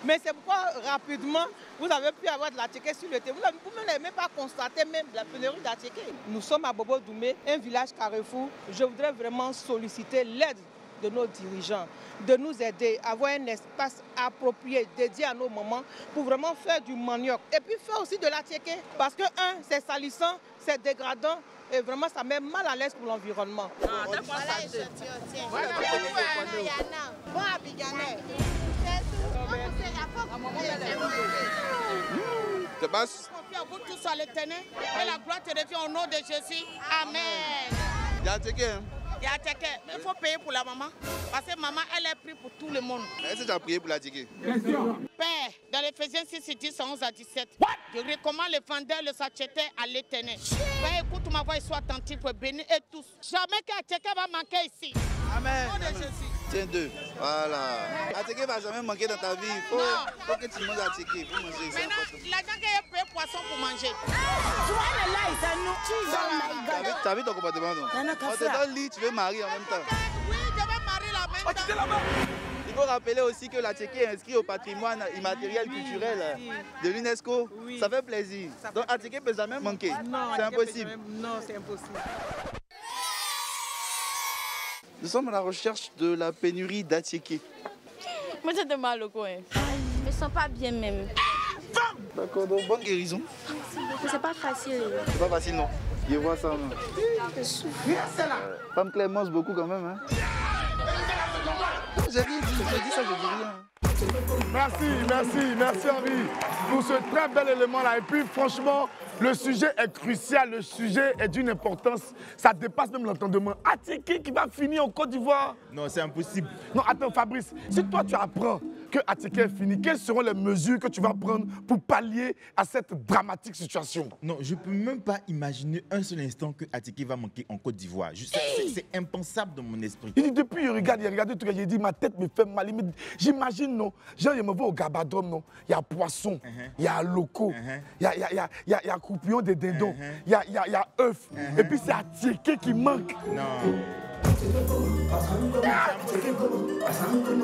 Mais c'est pourquoi, rapidement, vous avez pu avoir de l'Atiké sur le terrain. Vous n'avez même pas constaté même la pénurie d'Atiké. Nous sommes à Bobo Doumé, un village carrefour. Je voudrais vraiment solliciter l'aide de nos dirigeants, de nous aider à avoir un espace approprié, dédié à nos mamans, pour vraiment faire du manioc. Et puis faire aussi de l'Atiké. Parce que, c'est salissant, c'est dégradant, et vraiment, ça met mal à l'aise pour l'environnement. Bon Abidjanais. Ça passe? Vous tous à l'éternel et la gloire te revient au nom de Jésus. Amen. Il y a Atiké, hein? Il y a Atiké. Mais il faut payer pour la maman. Parce que maman, elle est prise pour tout le monde. Est-ce que tu as prié pour l'Atiké? Père, dans l'Éphésiens 6, 10, 11 à 17, je recommande les vendeurs, les sacheteurs à l'éternel. Père, écoute ma voix et sois attentif pour bénir et tous. Jamais qu'Atiké va manquer ici. Amen. Au nom de Jésus. Tiens 2. Voilà. Atiké ne va jamais manquer dans ta vie. Il faut que tu manges Atiké. Il faut manger. Maintenant, l'argent qui est payé poisson pour manger. Tu as vu ton comportement, non? On te donne lit, tu veux marier en même temps. Oui, je vais marier la même temps. Il faut rappeler aussi que l'Atiké est inscrit au patrimoine immatériel culturel de l'UNESCO. Oui. Ça fait plaisir. Donc Atiké ne peut jamais manquer. C'est impossible. Non, c'est impossible. Nous sommes à la recherche de la pénurie d'Atiké. Moi, j'ai de mal au coin. Je me sens pas bien même. D'accord, donc bonne guérison. C'est pas facile. C'est pas facile, non? Je vois ça, non? Je souffre. Femme Claire mange beaucoup quand même, hein? J'ai rien dit, je dis ça, je dis rien. Merci Henri pour ce très bel élément-là. Et puis franchement, le sujet est crucial, le sujet est d'une importance, ça dépasse même l'entendement. Atiké qui va finir en Côte d'Ivoire? Non, c'est impossible. Non, attends Fabrice, si toi tu apprends que Atiké est fini, quelles seront les mesures que tu vas prendre pour pallier à cette dramatique situation? Non, je ne peux même pas imaginer un seul instant que Atiké va manquer en Côte d'Ivoire. C'est impensable dans mon esprit. Il dit, depuis, il regarde tout, il dit, ma tête me fait mal. J'imagine, non, genre, il me voit au Gabadom, non, il y a poisson, il y a loco, il y a coupillon de dindons, il y a œuf, et puis c'est Atiké qui manque. Non.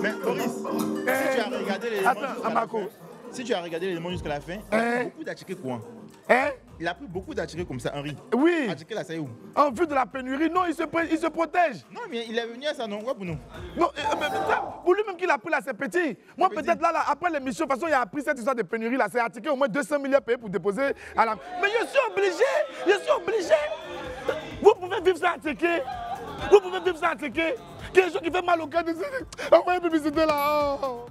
Mais Boris, si tu as regardé les si tu as regardé l'élément jusqu'à la fin, il a beaucoup d'Atiké quoi? Il a pris beaucoup d'Atiké comme ça, Henri. Oui. Atiké là, ça est où? En vue de la pénurie, non, il se protège. Non, mais il est venu à ça, non? Quoi pour nous? Non, mais ça, pour lui-même qu'il qu'il a pris là, c'est petit. Moi, peut-être là, après l'émission, de toute façon, il a appris cette histoire de pénurie là. C'est Attiqué, au moins 200 millions payés pour déposer à la. Mais je suis obligé. Vous pouvez vivre ça Attiqué. Vous pouvez vivre ça Attiqué. Quelque chose qui fait mal au cœur de ces. Envoyez publicité là. Oh.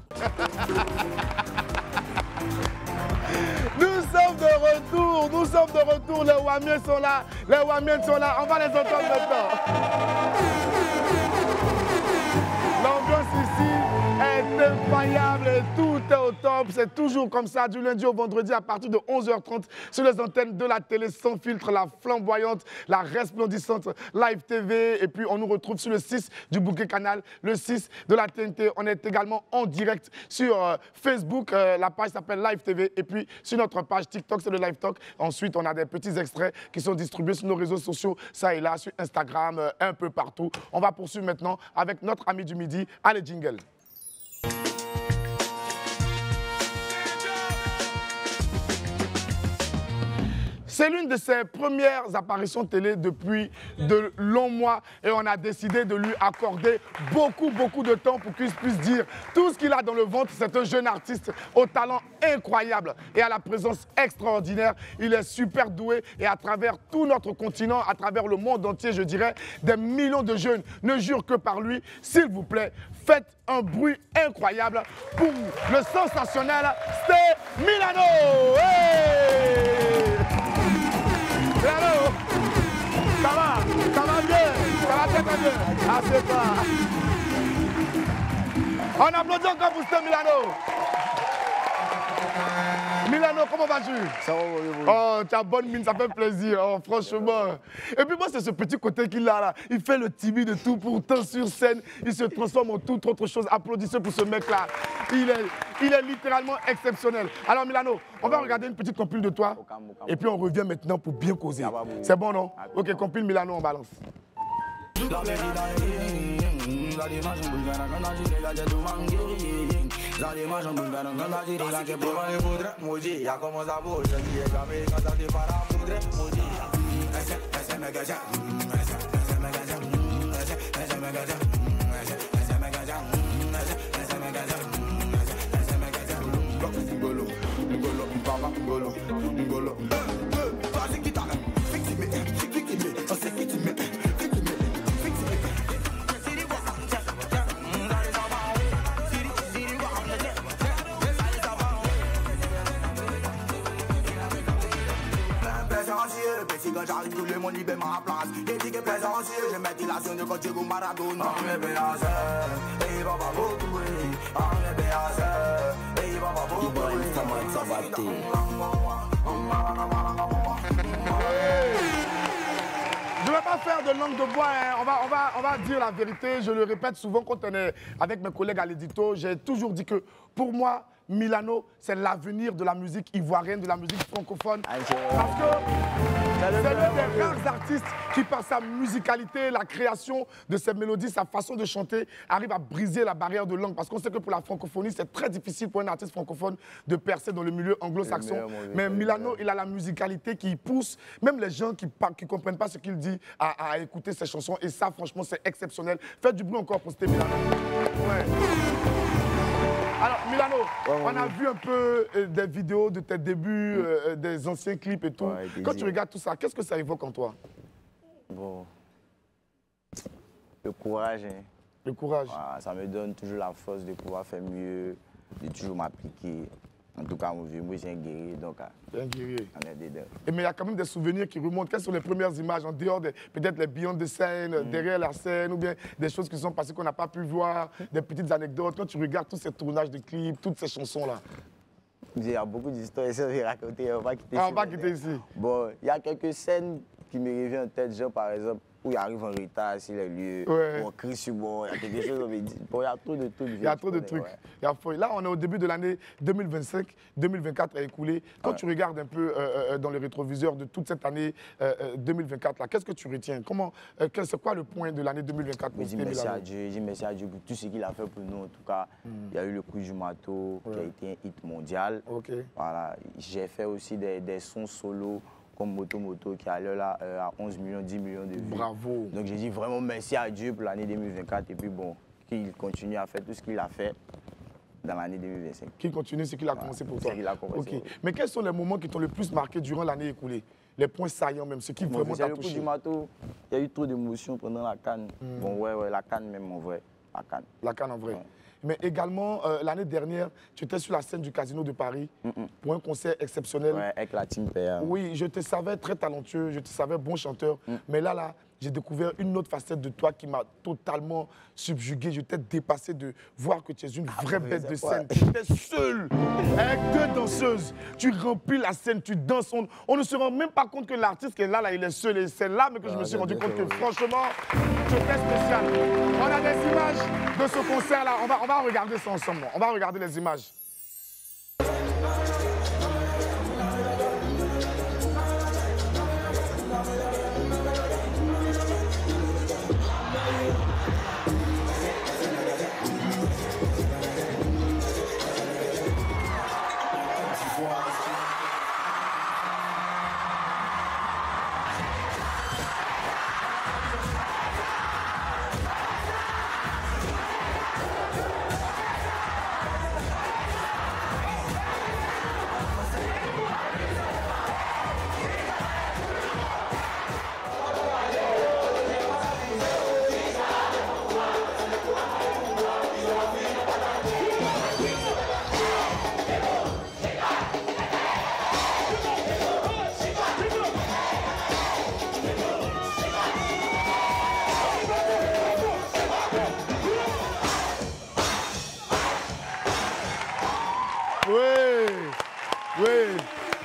Nous sommes de retour, les Wamiens sont là, on va les entendre maintenant. L'ambiance ici est incroyable, tout est au top, c'est toujours comme ça, du lundi au vendredi à partir de 11h30 sur les antennes de la télé sans filtre, la flamboyante, la resplendissante Live TV, et puis on nous retrouve sur le 6 du Bouquet Canal, le 6 de la TNT, on est également en direct sur Facebook, la page s'appelle Live TV, et puis sur notre page TikTok, c'est le Live Talk. Ensuite, on a des petits extraits qui sont distribués sur nos réseaux sociaux, ça et là, sur Instagram, un peu partout. On va poursuivre maintenant avec notre ami du midi. Allez, jingle. C'est l'une de ses premières apparitions télé depuis de longs mois et on a décidé de lui accorder beaucoup de temps pour qu'il puisse dire tout ce qu'il a dans le ventre. C'est un jeune artiste au talent incroyable et à la présence extraordinaire. Il est super doué et à travers tout notre continent, à travers le monde entier, je dirais, des millions de jeunes ne jurent que par lui. S'il vous plaît, faites un bruit incroyable pour le sensationnel Sté Milano. Hey! Milano, ça va bien, très bien. Assieds-toi. On applaudit encore pour Sté Milano. Milano, comment vas-tu? Ça va, oh, tu as bonne mine, ça fait plaisir, oh, franchement. Et puis moi, c'est ce petit côté qu'il a là. Il fait le timide de tout, pourtant sur scène, il se transforme en toute autre chose. Applaudissez pour ce mec-là. Il est littéralement exceptionnel. Alors Milano, on va regarder une petite compile de toi. Et puis on revient maintenant pour bien causer. C'est bon, non? Ok, compile Milano, on balance. Quand j'arrive, tout le monde libère ma place. Les tickets plaisanciers, je mets dilation de quand tu go Maradona. On est béassé, et il va pas beaucoup. On est béassé, et il va pas beaucoup. Je ne vais pas faire de langue de bois, hein. On va dire la vérité. Je le répète souvent quand on est avec mes collègues à l'édito. J'ai toujours dit que pour moi, Milano, c'est l'avenir de la musique ivoirienne, de la musique francophone. Parce que c'est l'un des rares artistes qui, par sa musicalité, la création de ses mélodies, sa façon de chanter, arrive à briser la barrière de langue. Parce qu'on sait que pour la francophonie, c'est très difficile pour un artiste francophone de percer dans le milieu anglo-saxon. Mais Milano, il a la musicalité qui pousse même les gens qui ne comprennent pas ce qu'il dit à écouter ses chansons. Et ça, franchement, c'est exceptionnel. Faites du bruit encore pour Sté Milano. Ouais. Alors, Milano, on a vu un peu des vidéos de tes débuts, des anciens clips et tout. Ouais, quand tu regardes tout ça, qu'est-ce que ça évoque en toi? Bon, le courage. Hein. Le courage. Voilà, ça me donne toujours la force de pouvoir faire mieux, de toujours m'appliquer. En tout cas, moi, j'ai un guerrier, donc un guerrier. On est dedans. Et mais il y a quand même des souvenirs qui remontent. Quelles sont les premières images, en dehors peut-être les bilans de scène, derrière la scène, ou bien des choses qui sont passées qu'on n'a pas pu voir, des petites anecdotes. Quand tu regardes tous ces tournages de clips, toutes ces chansons-là. Il y a beaucoup d'histoires à raconter. On va quitter ici. On va quitter ici. Bon, il y a quelques scènes qui me reviennent en tête, genre par exemple, où il arrive en retard sur les lieux, où on crie sur moi, il y a quelque chose, on me dit. Bon, il y a trop de trucs. Il y a trop de trucs. Ouais. Là, on est au début de l'année 2025, 2024 à écouler. Quand tu regardes un peu dans les rétroviseurs de toute cette année 2024, qu'est-ce que tu retiens? C'est quoi le point de l'année 2024 pour Sté Milano? Je dis merci à Dieu pour tout ce qu'il a fait pour nous. En tout cas, il y a eu le coup du Mato, qui a été un hit mondial. Voilà. J'ai fait aussi des sons solos, comme Moto qui allait là à 11 millions, 10 millions de vues. Bravo. Donc j'ai dit vraiment merci à Dieu pour l'année 2024 et puis bon, qu'il continue à faire tout ce qu'il a fait dans l'année 2025. Qu'il continue ce qu'il a commencé pour toi. Ce qu'il a commencé, Ok. Mais quels sont les moments qui t'ont le plus marqué durant l'année écoulée? Les points saillants même, ce qui vraiment t'a le coup touché. du marteau, il y a eu trop d'émotions pendant la CAN. Bon, ouais, la CAN même en vrai. La CAN. La CAN en vrai. Mais également, l'année dernière, tu étais sur la scène du Casino de Paris pour un concert exceptionnel. Ouais, avec la team PR. Oui, je te savais très talentueux, je te savais bon chanteur. Mais là, j'ai découvert une autre facette de toi qui m'a totalement subjugué. Je t'ai dépassé de voir que tu es une vraie bête de scène. Tu étais seul avec 2 danseuses. Tu remplis la scène, tu danses. On ne se rend même pas compte que l'artiste qui est là, il est seul. Et c'est là que je me suis rendu compte que franchement, tu étais spécial. On a des images de ce concert-là. On va regarder ça ensemble. On va regarder les images.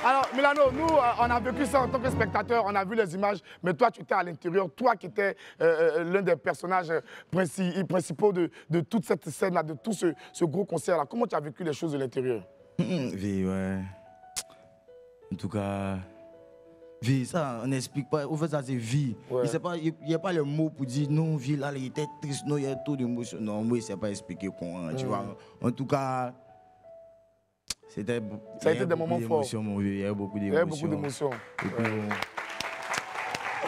Alors, Milano, nous, on a vécu ça en tant que spectateur, on a vu les images, mais toi, tu étais à l'intérieur, toi qui étais l'un des personnages principaux de toute cette scène-là, de tout ce gros concert-là. Comment tu as vécu les choses de l'intérieur? Ouais. En tout cas, vie, ça, on n'explique pas. Au fait, ça, c'est vie. Ouais. Il n'y a pas le mot pour dire non, vie, là, il était triste, non, il y a trop d'émotions. Non, moi, il ne sait pas expliquer comment, tu vois. En tout cas, c'était... Ça a été des moments forts. Il y a beaucoup d'émotions. Il y a beaucoup d'émotions.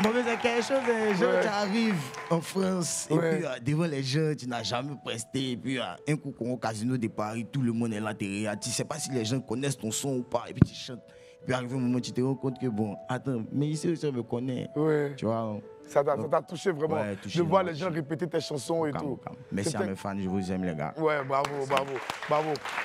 C'est quelque chose, les gens qui arrivent en France, et puis devant les gens, tu n'as jamais presté, et puis un coup au Casino de Paris, tout le monde est là derrière. Tu ne sais pas si les gens connaissent ton son ou pas, et puis tu chantes. Et puis arrivé un moment, tu te rends compte que bon, attends, mais ici aussi on me connaît. Tu vois. Ça t'a touché vraiment de voir les gens répéter tes chansons et tout. Merci à mes fans, je vous aime les gars. Ouais, bravo.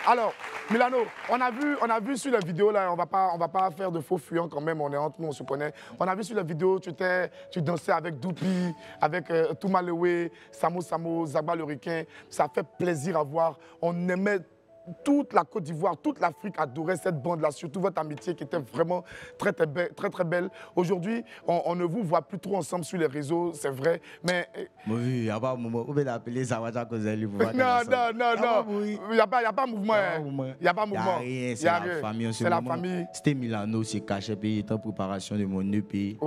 Alors, Milano, on a vu sur la vidéo, là, on va pas faire de faux fuyants quand même, on est entre nous, on se connaît. On a vu sur la vidéo, tu dansais avec Doupi, avec Touma Lewe, Samo, Zagba le requin. Ça fait plaisir à voir. On aimait toute la Côte d'Ivoire, toute l'Afrique adorait cette bande-là, surtout votre amitié qui était vraiment très belle. Aujourd'hui, on ne vous voit plus trop ensemble sur les réseaux, c'est vrai, mais... Il n'y a pas de moment, vous pouvez l'appeler Zawaja Kozeli pour voir. Non, il n'y a pas de mouvement. Il n'y a pas de mouvement. Il n'y a rien, c'est la famille. C'est la famille. C'était Milano, c'est caché, puis il était en préparation de mon EP.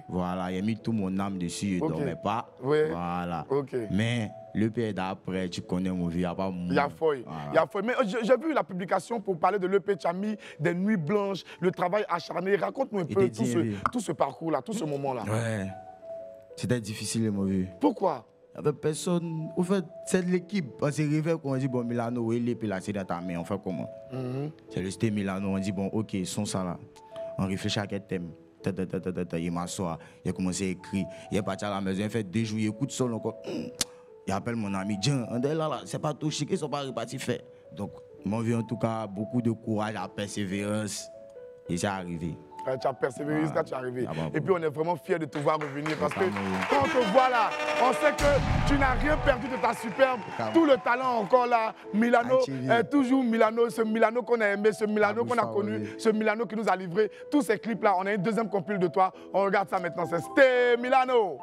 Voilà, il a mis tout mon âme dessus, je ne dormais pas. Voilà. Mais... L'EP d'après, tu connais mon vie, il n'y a pas de mots. Il y a feuille. Mais j'ai vu la publication pour parler de l'EP, tu as mis des nuits blanches, le travail acharné. Raconte-nous un peu tout ce parcours-là, tout ce moment-là. Ouais. C'était difficile, mon vieux. Pourquoi? Il n'y avait personne. Au fait, c'est l'équipe. On s'est réveillé quand on dit, bon, Milano, oui, l'EP là, c'est dans ta main. On fait comment? C'est le style Milano. On dit, bon, ok, son ça là. On réfléchit à quel thème. Il m'assoit, il a commencé à écrire. Il est parti à la maison, il fait 2 jours, il écoute son encore. Il appelle mon ami Jean, c'est pas tout chic, ils ne sont pas repartis fait. Donc, m'en vu en tout cas beaucoup de courage, la persévérance, et c'est arrivé. Tu as persévéré jusqu'à tu es arrivé. Et puis on est vraiment fiers de te voir revenir parce que quand on te voit là, on sait que tu n'as rien perdu de ta superbe. Tout le talent encore là. Milano est toujours Milano, ce Milano qu'on a aimé, ce Milano qu'on a connu, ce Milano qui nous a livré. Tous ces clips là, on a une deuxième compile de toi. On regarde ça maintenant, c'est Sté Milano.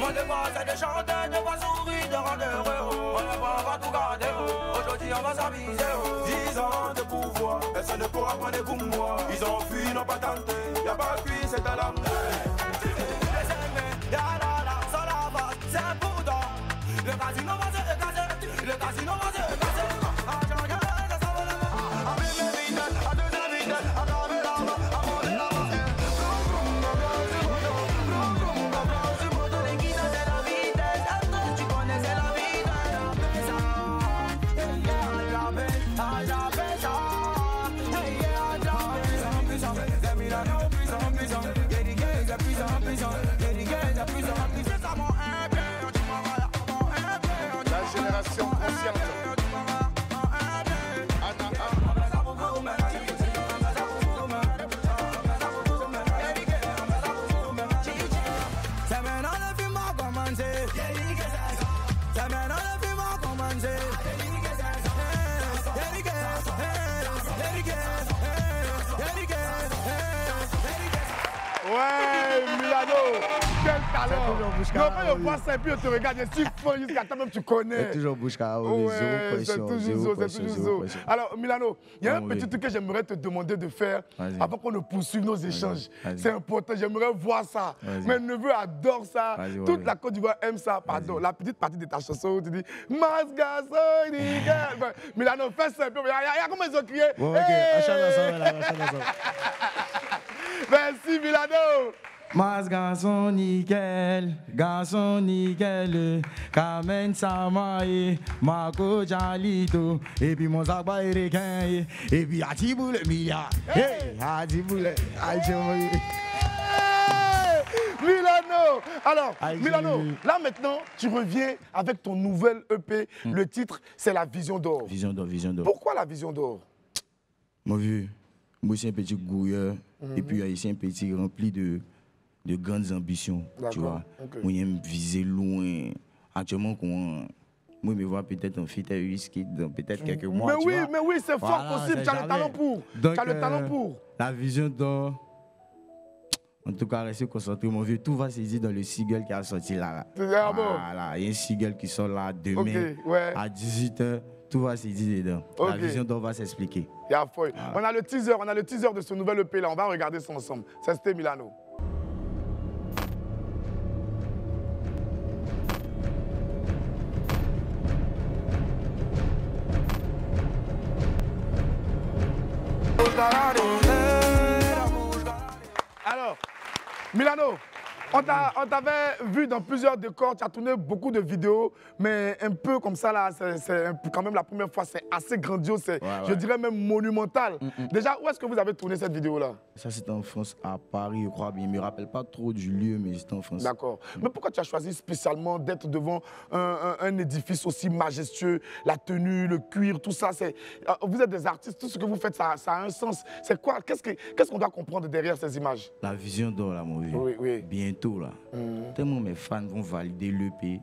Mon devoir c'est de chanter, de voir sourire, de rendre heureux. On ne va pas tout garder. Aujourd'hui on va s'amuser. 10 ans de pouvoir, personne ne pourra prendre pour moi. Ils ont fui, n'ont pas tenté. Y'a pas de cuit, c'est à l'âme. Le casino va se casser, le casino va se casser. bien Ouais, Milano, quel talent. Non, quand je vois ça et puis je te regarde, je suis fort jusqu'à toi-même, tu connais. C'est toujours Bouchkara, ouais, zéro pression. C'est toujours zéro. Alors, Milano, il y a un petit truc que j'aimerais te demander de faire avant qu'on ne poursuive nos échanges. C'est important, j'aimerais voir ça. Mes neveux adorent ça. Toute la Côte d'Ivoire aime ça. Pardon, la petite partie de ta chanson où tu dis Masgaso, Milano, fais ça un peu. Regarde comment ils ont crié. Bon, ok, achète ensemble, achète ensemble. Merci Milano. Mas garçon nickel, Carmen Samaye, Marco Jalito, et puis mon Zagba Erekin, et puis Atiboule Mia. Hey, Atiboule, Milano. Alors, Milano, là maintenant, tu reviens avec ton nouvel EP. Le titre, c'est La Vision d'Or. Vision d'Or, Vision d'Or. Pourquoi La Vision d'Or? Mon vieux, moi c'est un petit gouilleur, et puis ici un petit rempli de grandes ambitions, tu vois. Moi j'aime viser loin. Actuellement, moi me vois peut-être en fit risqué dans peut-être quelques mois. Mais oui, c'est fort possible, tu as le talent pour. Donc, tu as le talent pour. La Vision d'Or. En tout cas, restez concentré, mon vieux. Tout va se dire dans le single qui a sorti là. Voilà, il y a un single qui sort là demain à 18h. Tout va se dire dedans. La Vision d'Or va s'expliquer. On a le teaser de ce nouvel EP là. On va regarder ça ensemble. Ça, c'était Milano. Alors, Milano, on t'avait vu dans plusieurs décors, tu as tourné beaucoup de vidéos, mais un peu comme ça, là, c'est quand même la première fois, c'est assez grandiose, je dirais même monumental. Déjà, où est-ce que vous avez tourné cette vidéo-là? Ça, c'était en France, à Paris, je crois bien. Je ne me rappelle pas trop du lieu, mais c'était en France. D'accord. Mais pourquoi tu as choisi spécialement d'être devant un édifice aussi majestueux, la tenue, le cuir, tout ça? Vous êtes des artistes, tout ce que vous faites, ça a un sens. C'est quoi? Qu'est-ce qu'on doit comprendre derrière ces images? La Vision d'Or, là, mon vieux. Oui. Bientôt, là. Tellement mes fans vont valider l'EP.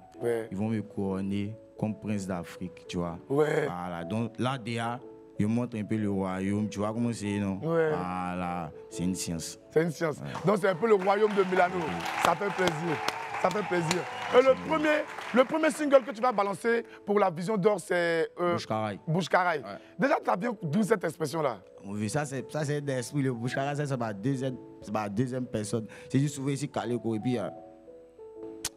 Ils vont me couronner comme prince d'Afrique, tu vois. Voilà. Donc, là, déjà, je montre un peu le royaume. Tu vois comment c'est, non? Voilà. C'est une science. C'est une science. Donc, c'est un peu le royaume de Milano. Ça fait plaisir. Ça fait plaisir. Le premier single que tu vas balancer pour La Vision d'Or, c'est Bouchkaraï. Bouchkaraï. Déjà, ça vient d'où cette expression-là? Ça, c'est d'esprit. Le Bouchkaraï, c'est ma deuxième personne. C'est juste souvent ici, Kaleko. Et puis,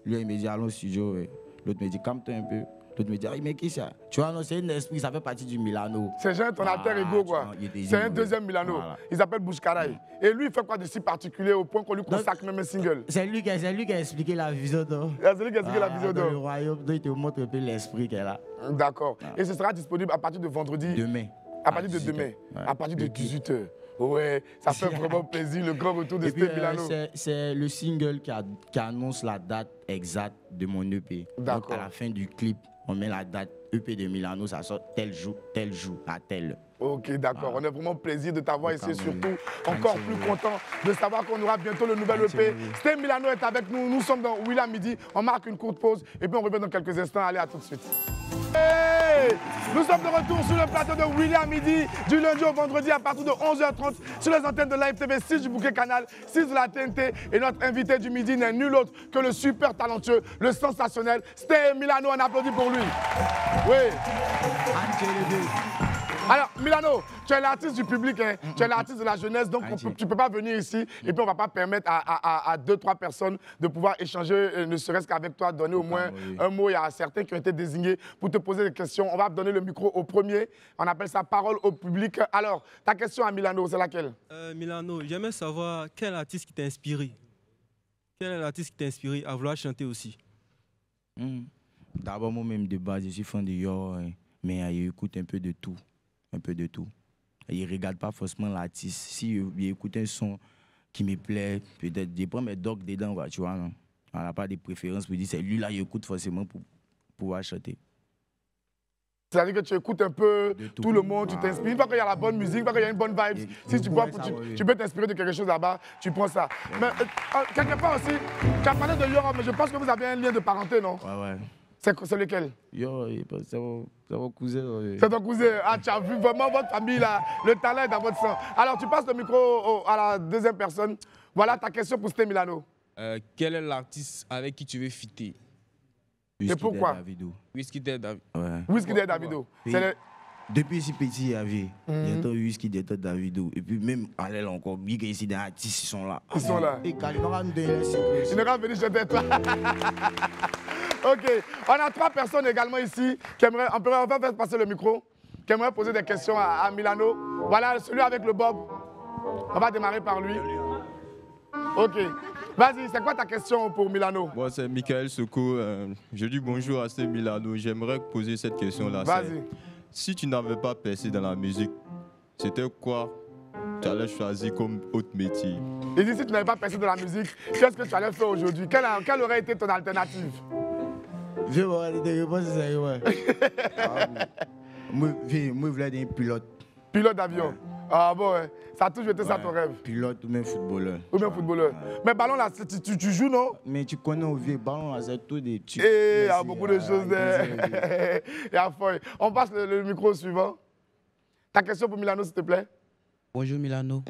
lui, il me dit, allons au studio. L'autre me dit, calme-toi un peu. L'autre me dit, mais qui ça? Tu vois, non, c'est un esprit, ça fait partie du Milano. C'est genre ton alter ego, quoi. C'est un deuxième Milano. Il s'appelle Bouchkaraï. Et lui, il fait quoi de si particulier au point qu'on lui consacre même un single? C'est lui qui a expliqué La Vision d'Or. C'est lui qui a expliqué La Vision d'Or. Le royaume, il te montre un peu l'esprit qu'elle a. D'accord. Et ce sera disponible à partir de vendredi? Demain. À partir de demain. À partir de 18h. Ouais, ça fait vraiment plaisir, le grand retour de Steve Milano. C'est le single qui annonce la date exacte de mon EP. Donc, à la fin du clip, on met la date EP de Milano, ça sort tel jour, à tel. Ok, d'accord. On a vraiment plaisir de t'avoir ici, surtout encore plus content de savoir qu'on aura bientôt le nouvel EP. Steve Milano est avec nous. Nous sommes dans William Midi. On marque une courte pause et puis on revient dans quelques instants. Allez, à tout de suite. Hey, nous sommes de retour sur le plateau de William Midi, du lundi au vendredi à partir de 11h30 sur les antennes de Live TV 6 du Bouquet Canal, 6 de la TNT. Et notre invité du midi n'est nul autre que le super talentueux, le sensationnel Steve Milano. On applaudit pour lui. Oui. Alors, Milano, tu es l'artiste du public, hein? Tu es l'artiste de la jeunesse, donc tu ne peux pas venir ici et puis on ne va pas permettre à 2-3 personnes de pouvoir échanger, ne serait-ce qu'avec toi, donner au moins un mot. Il y a certains qui ont été désignés pour te poser des questions. On va donner le micro au premier. On appelle ça parole au public. Alors, ta question à Milano, c'est laquelle? Milano, j'aimerais savoir quel artiste qui t'a inspiré? Quel est l'artiste qui t'a inspiré à vouloir chanter aussi? D'abord, moi-même, de base, je suis fan de Yor, mais j'écoute un peu de tout. Un peu de tout. Il ne regarde pas forcément l'artiste. Si il écoute un son qui me plaît, peut-être, je prends mes dogs dedans, tu vois, non? On n'a pas de préférence pour dire c'est lui-là, il écoute forcément pour pouvoir chanter. C'est-à-dire que tu écoutes un peu tout le monde, tu t'inspires. Une fois qu'il y a la bonne musique, une fois qu'il y a une bonne vibe, si tu peux t'inspirer de quelque chose là-bas, tu prends ça. Mais quelque part aussi, tu as parlé de Europe, mais je pense que vous avez un lien de parenté, non? Ouais. C'est lequel? Yo, c'est mon cousin. C'est ton cousin. Ah, tu as vu vraiment votre famille là, le talent est dans votre sang. Alors, tu passes le micro à la deuxième personne. Voilà ta question pour Sté Milano. Quel est l'artiste avec qui tu veux fitter? Et pourquoi? Wizkid Davido. Ouais. Wizkid Davido. Depuis si petit, il y avait Wizkid Davido. Et puis même, allez là encore, bien ici, des artistes, ils sont là. Ils sont là. Et quand ils n'auront pas ils n'auront venir chanter toi. Ok, on a 3 personnes également ici qui aimeraient, on va faire passer le micro, qui aimeraient poser des questions à Milano. Voilà, celui avec le bob. On va démarrer par lui. Ok. Vas-y, c'est quoi ta question pour Milano? Moi, c'est Michael Soko. Je dis bonjour à Sté Milano. J'aimerais poser cette question-là. Vas-y. Si tu n'avais pas percé dans la musique, c'était quoi tu allais choisir comme autre métier? Il dit si tu n'avais pas percé dans la musique, qu'est-ce que tu allais faire aujourd'hui? Quelle aurait été ton alternative? Je vais voir des réponses, c'est ouais. Moi, je voulais être pilote. Pilote d'avion? Ah bon, ouais. Ça a toujours été ça ton rêve? Pilote ou même footballeur. Ou même footballeur. Mais ballon là, tu joues, non? Mais tu connais au vieux ballon là, c'est tout des trucs. Il y a beaucoup de choses. Il y a folle. On passe le micro suivant. Ta question pour Milano, s'il te plaît? Bonjour Milano.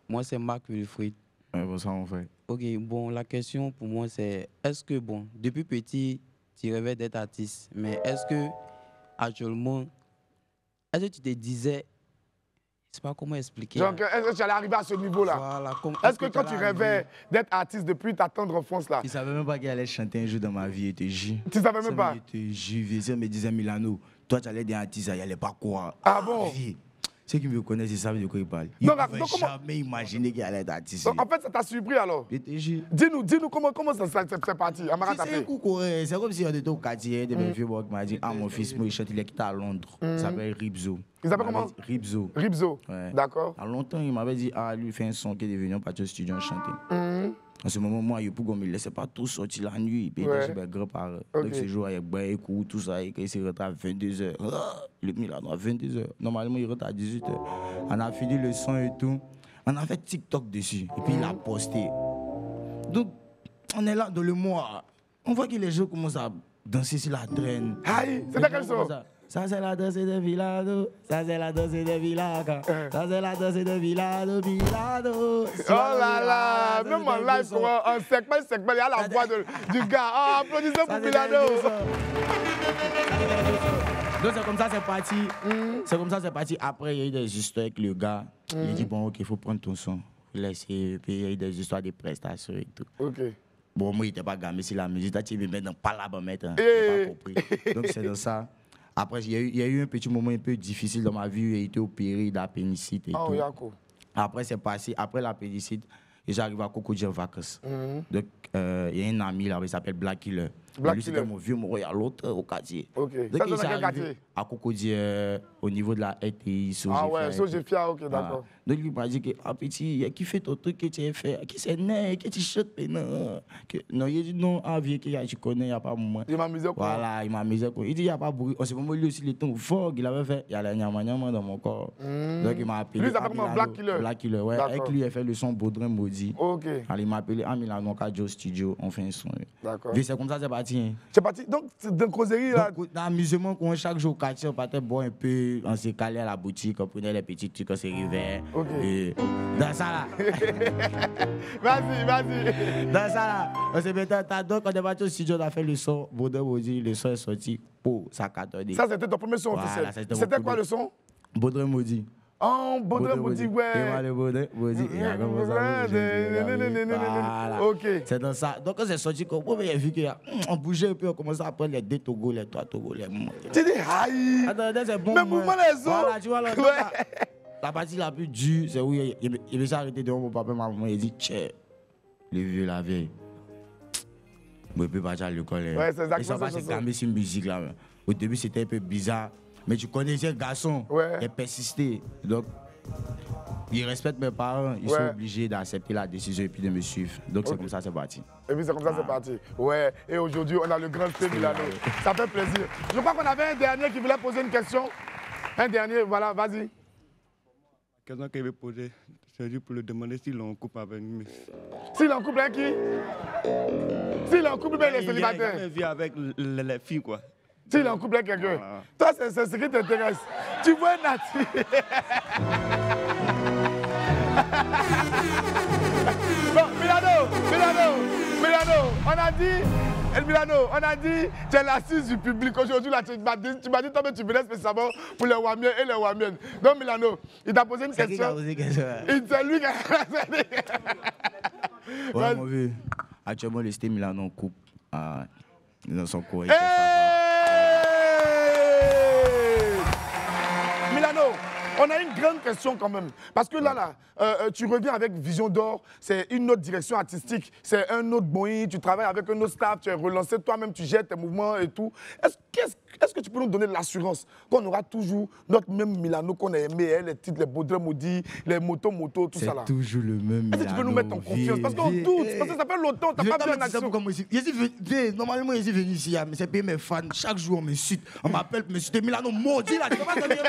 Moi, c'est Marc Wilfried. Bonsoir mon frère. Ok, bon, la question pour moi, c'est est-ce que, bon, depuis petit, tu rêvais d'être artiste, mais est-ce que, actuellement, est-ce que tu te disais, je ne sais pas comment expliquer. Donc, est-ce que tu allais arriver à ce niveau-là? Voilà. Est-ce que quand tu rêvais d'être artiste depuis ta tendre enfance là? Je ne savais même pas qu'il allait chanter un jour dans ma vie, tu ne savais même pas? Je me disais, Milano, toi tu allais être artiste, il n'allait pas quoi. Ah bon? Ceux qui me connaissent, ils savent de quoi ils parlent. Ils ne pouvaient jamais imaginer qu'il allait être artiste. Donc, en fait, ça t'a surpris alors? Dis-nous comment ça s'est parti? C'est comme si on était au quartier, des vieux bois qui m'a dit, ah mon fils, moi il chante, il est quitté à Londres. Il s'appelle Ribzo. Il s'appelle comment? Ribzo. Ribzo, d'accord. À longtemps, il m'avait dit, ah lui il fait un son qui est devenu partir au studio chanter. En ce moment, moi, il ne me laissait pas tout sortir la nuit. Il était super grand par donc ce jour, il y a beaucoup, tout ça, et il s'est rentré à 22h. Le Milano à 22h. Normalement, il rentre à 18h. On a fini le son et tout. On a fait TikTok dessus. Et puis, il a posté. Donc, on est là dans le mois. On voit que les gens commencent à danser sur la traîne. Aïe, c'est quel son? Ça c'est la danse de Milano, ça c'est la danse de Milano, ça c'est la danse de Milano, Milano. Oh là là, même en live, en segment, il y a la voix du gars. Oh, applaudissez pour Milano. Donc c'est comme ça c'est parti. C'est comme ça c'est parti. Après il y a eu des histoires avec le gars. Il a dit bon ok, il faut prendre ton son. Il a essayé, puis il y a eu des histoires de prestations et tout. Ok. Bon moi il n'était pas gamin sur la musique, tu me mets dans pas là-bas maintenant. J'ai pas compris. Donc c'est dans ça. Après, il y a eu un petit moment un peu difficile dans ma vie. J'ai été opéré d'appendicite et tout. Après, c'est passé. Après l'appendicite, j'arrive à Cocody en vacances. Donc, il y a un ami là, il s'appelle Black Killer. Lui, c'était mon vieux moro il y a longtemps au quartier. Ok. Donc, Ça, c'est dans quel quartier? À Cocody, au niveau de la RTI. Ah ouais, Sogefia, ok, d'accord. Donc, lui m'a dit que, ah petit, qui fait ton truc que tu as fait? Qui c'est né? Qui tu chantes maintenant? Non, il a dit non, ah, vieux, tu connais, il n'y a pas moment. Il m'a mis quoi? Voilà, il m'a mis quoi. Il dit, il n'y a pas bruit. En ce moment, lui aussi, le temps fort qu'il avait fait, il y a la nyama dans mon corps. Donc, il m'a appelé. Lui, il s'appelle comment? Black Killer? Black Killer, ouais. Avec lui, il a fait le son Baudrin Maudit. Ok. Alors, il m'a appelé à Milano, au studio, on fait un son. D'accord. C'est comme ça, c'est parti. C'est parti. Donc, dans causerie là. Donc, dans l'amusement, chaque jour au quartier, on partait boire un peu, on s'est calé à la boutique, on prenait les petits trucs, on s'est rivés. Ok. Et dans ça là. Vas-y. Dans ça là. On s'est mis donc on est parti au studio, on a fait le son, Baudrin Maudit, le son est sorti pour ça 14 Ça, c'était ton premier son officiel. C'était quoi le son? Baudrin Maudit. Oh, Baudrin Maudit, ouais. Et moi, le Baudrin Maudit. Ok. C'est dans ça. Donc, quand c'est sorti, on a vu qu'on bougeait un peu, on commençait à prendre les 2 Togo, les 3 Togo, les mots. Tu dis, aïe. Attends, c'est bon. Mais mouvement les os. Voilà, tu vois, là. La partie la plus dure, c'est où il veut s'arrêter devant mon papa, ma maman, il dit, tchè, le vieux, la vieille. Moi, je peux pas aller à l'école. Ouais, c'est exactement ça. Ils sont passés calmer sur une musique, là. Au début, c'était un peu bizarre. Mais tu connaissais le garçon, il persistait. Donc, Ils respectent mes parents, ils sont obligés d'accepter la décision et puis de me suivre. Donc c'est comme ça, c'est parti. Et puis c'est comme ça, c'est parti. Ouais, et aujourd'hui, on a le grand Sté Milano. Ça fait plaisir. Je crois qu'on avait un dernier qui voulait poser une question. Un dernier, voilà, vas-y. La question qu'il veut poser, c'est juste pour le demander s'il est en couple avec une meuf. S'il est en couple avec qui? S'il est en couple avec les célibataires. Il vit avec les filles, quoi. S'il est en couple avec quelqu'un. Toi, c'est ce qui t'intéresse. Tu vois Nati. Bon, Milano, on a dit, tu es l'assise du public. Aujourd'hui, là, tu m'as dit, toi, tu venais spécialement pour les Wamiens et les Wamiennes. Donc, Milano, il t'a posé une question. C'est lui qui a posé. Ouais, mon vieux. Actuellement, le Sté Milano en couple. Dans son courrier. Milano, on a une grande question quand même. Parce que là, tu reviens avec Vision d'Or, c'est une autre direction artistique, c'est un autre moyen, tu travailles avec un autre staff, tu es relancé toi-même, tu gères tes mouvements et tout. Est-ce que tu peux nous donner de l'assurance qu'on aura toujours notre même Milano qu'on a aimé, les titres, les Baudrez maudits, les motos, tout ça là? C'est toujours le même Milano. Est-ce que tu peux nous mettre en confiance? Parce qu'on doute, parce que ça fait longtemps, t'as pas vu en action. Normalement, je suis venu ici, mais c'est pas mes fans. Chaque jour, on me cite, on m'appelle, mais c'était Milano maudit là, tu peux pas te dire,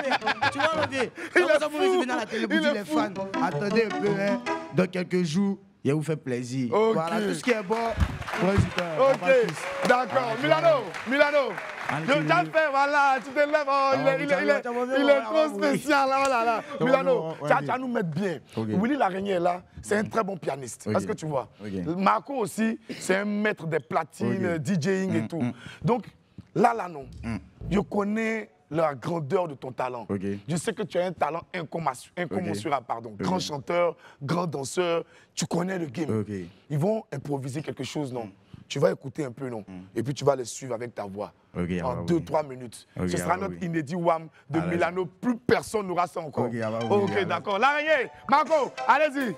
tu vois, le vieux. Il est fou. Les fans. Attendez un peu, hein. Dans quelques jours, il va vous faire plaisir. Okay. Voilà, tout ce qui est bon. Ok, d'accord. Milano. Je t'ai fait, voilà, tu te lèves. Il est trop spécial. Là. Milano, tu vas nous mettre bien. Willy Laraignée est là, c'est un très bon pianiste. Est-ce que tu vois? Marco aussi, c'est un maître des platines, DJing et tout. Donc, là, non. Je connais la grandeur de ton talent. Je sais que tu as un talent incommensurable, Grand chanteur, grand danseur, tu connais le game. Ils vont improviser quelque chose, non? Tu vas écouter un peu, non? Et puis tu vas les suivre avec ta voix. En 2-3 minutes. Ce sera notre inédit WAM de Milano. Plus personne n'aura ça encore. Ok, d'accord. L'araignée, Marco, allez-y.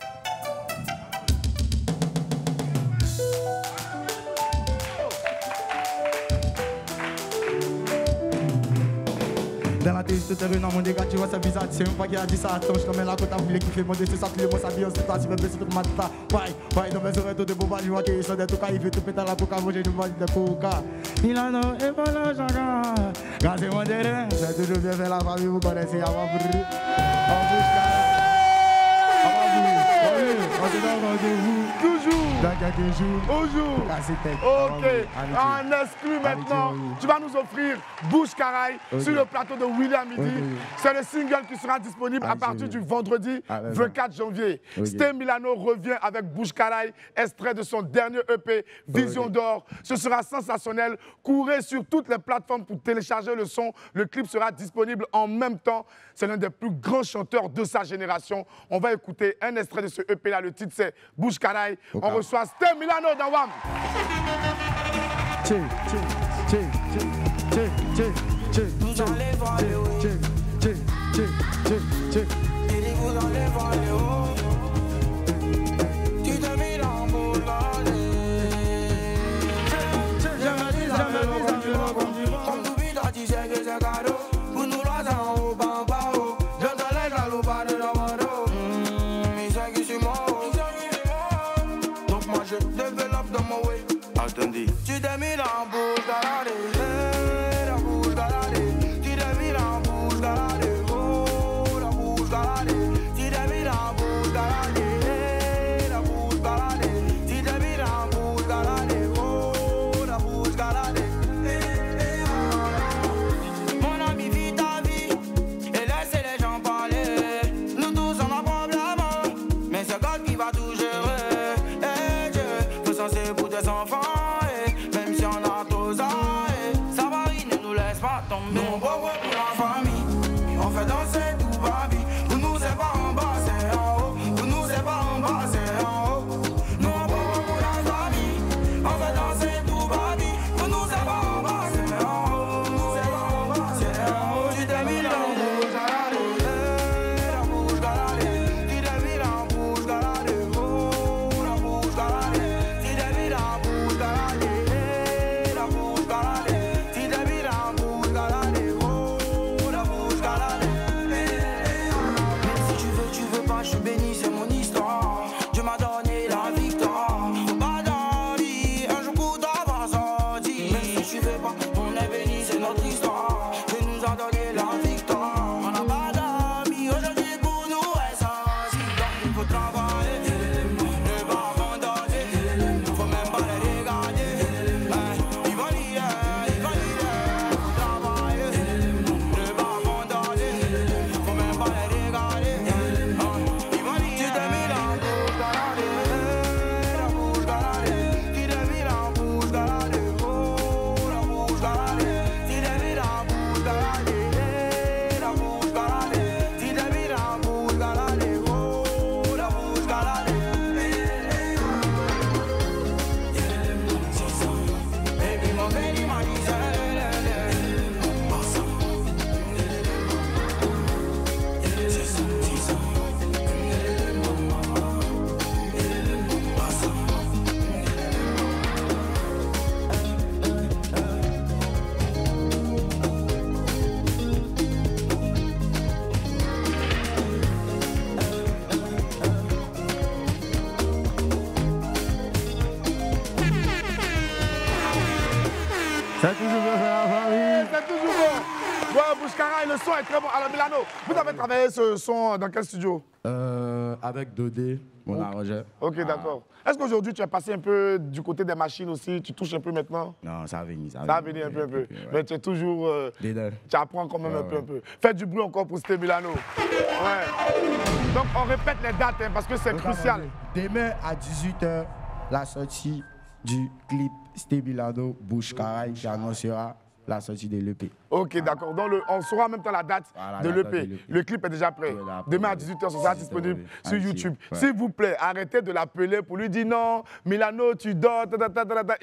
Dans la télé, tout est dans mon dégât, tu vois sa visage, c'est même pas qui a dit ça. Attends, je te mets la côte à voulait qui fait monter, c'est ça, tous les mots s'habillent, c'est ça, si même c'est tout le matin. Ouais, dans mes oreilles, tout de bombes, je vois qu'ils sont des toukas, il veut tout péter la coca, moi j'ai du mal de coca. Milano, et voilà, chacun. Quand c'est mon terrain, c'est toujours bien fait la famille, vous connaissez, avant vous. En bouche, on se donne rendez-vous. Toujours. Dans quelques jours. Toujours. Ok. En exclu maintenant, tu vas nous offrir Bouche Caraï sur le plateau de Willy à midi. C'est le single qui sera disponible à partir du vendredi 24 janvier. Sté Milano revient avec Bouche Caraï, extrait de son dernier EP, Vision d'Or. Ce sera sensationnel. Courez sur toutes les plateformes pour télécharger le son. Le clip sera disponible en même temps. C'est l'un des plus grands chanteurs de sa génération. On va écouter un extrait de ce EP-là. Le titre, c'est Bouche Caraï. On reçoit Sté Milano dans WAM. Attendez. Tu t'es mis dans la bouche, galade. La bouche, galade. Tu t'es mis dans la bouche, galade. Bouchkara, le son est très bon. Alors Milano, vous avez travaillé ce son dans quel studio? Avec Dodé, mon arrangeur. Ok, d'accord. Est-ce qu'aujourd'hui tu es passé un peu du côté des machines aussi? Tu touches un peu maintenant? Non, ça va venir. Ça va venir un peu. Ouais. Mais tu es toujours... tu apprends quand même un peu. Fais du bruit encore pour Sté Milano. Ouais. Donc on répète les dates hein, parce que c'est crucial. Demain à 18h, la sortie du clip Sté Milano Bouchkara qui annoncera la sortie de l'EP. Ok, d'accord. Donc, on saura en même temps la date de l'EP. Le clip est déjà prêt. Demain à 18h, ce sera disponible sur YouTube. S'il vous plaît, arrêtez de l'appeler pour lui dire non, Milano, tu dors.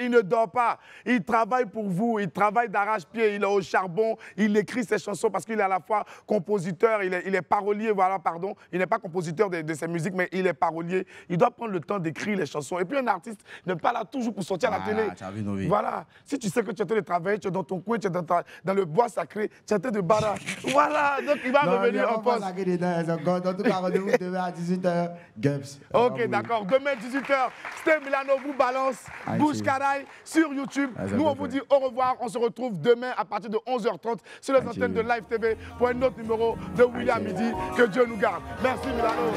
Il ne dort pas. Il travaille pour vous. Il travaille d'arrache-pied. Il est au charbon. Il écrit ses chansons parce qu'il est à la fois compositeur, il est parolier. Voilà, pardon. Il n'est pas compositeur de ses musiques, mais il est parolier. Il doit prendre le temps d'écrire les chansons. Et puis, un artiste n'est pas là toujours pour sortir à la télé. Voilà. Si tu sais que tu es en train de travailler, tu es dans ton coin, tu es dans le bois sacré, tu es en train de barra. Voilà, donc il va revenir en poste. En tout cas, rendez-vous demain à 18h, Gubs. Ok, d'accord. Demain 18h, Sté Milano vous balance Bouchkara sur YouTube. Nous, on vous dit au revoir. On se retrouve demain à partir de 11h30 sur les antennes de Live TV pour un autre numéro de William Midi. Que Dieu nous garde. Merci Milano.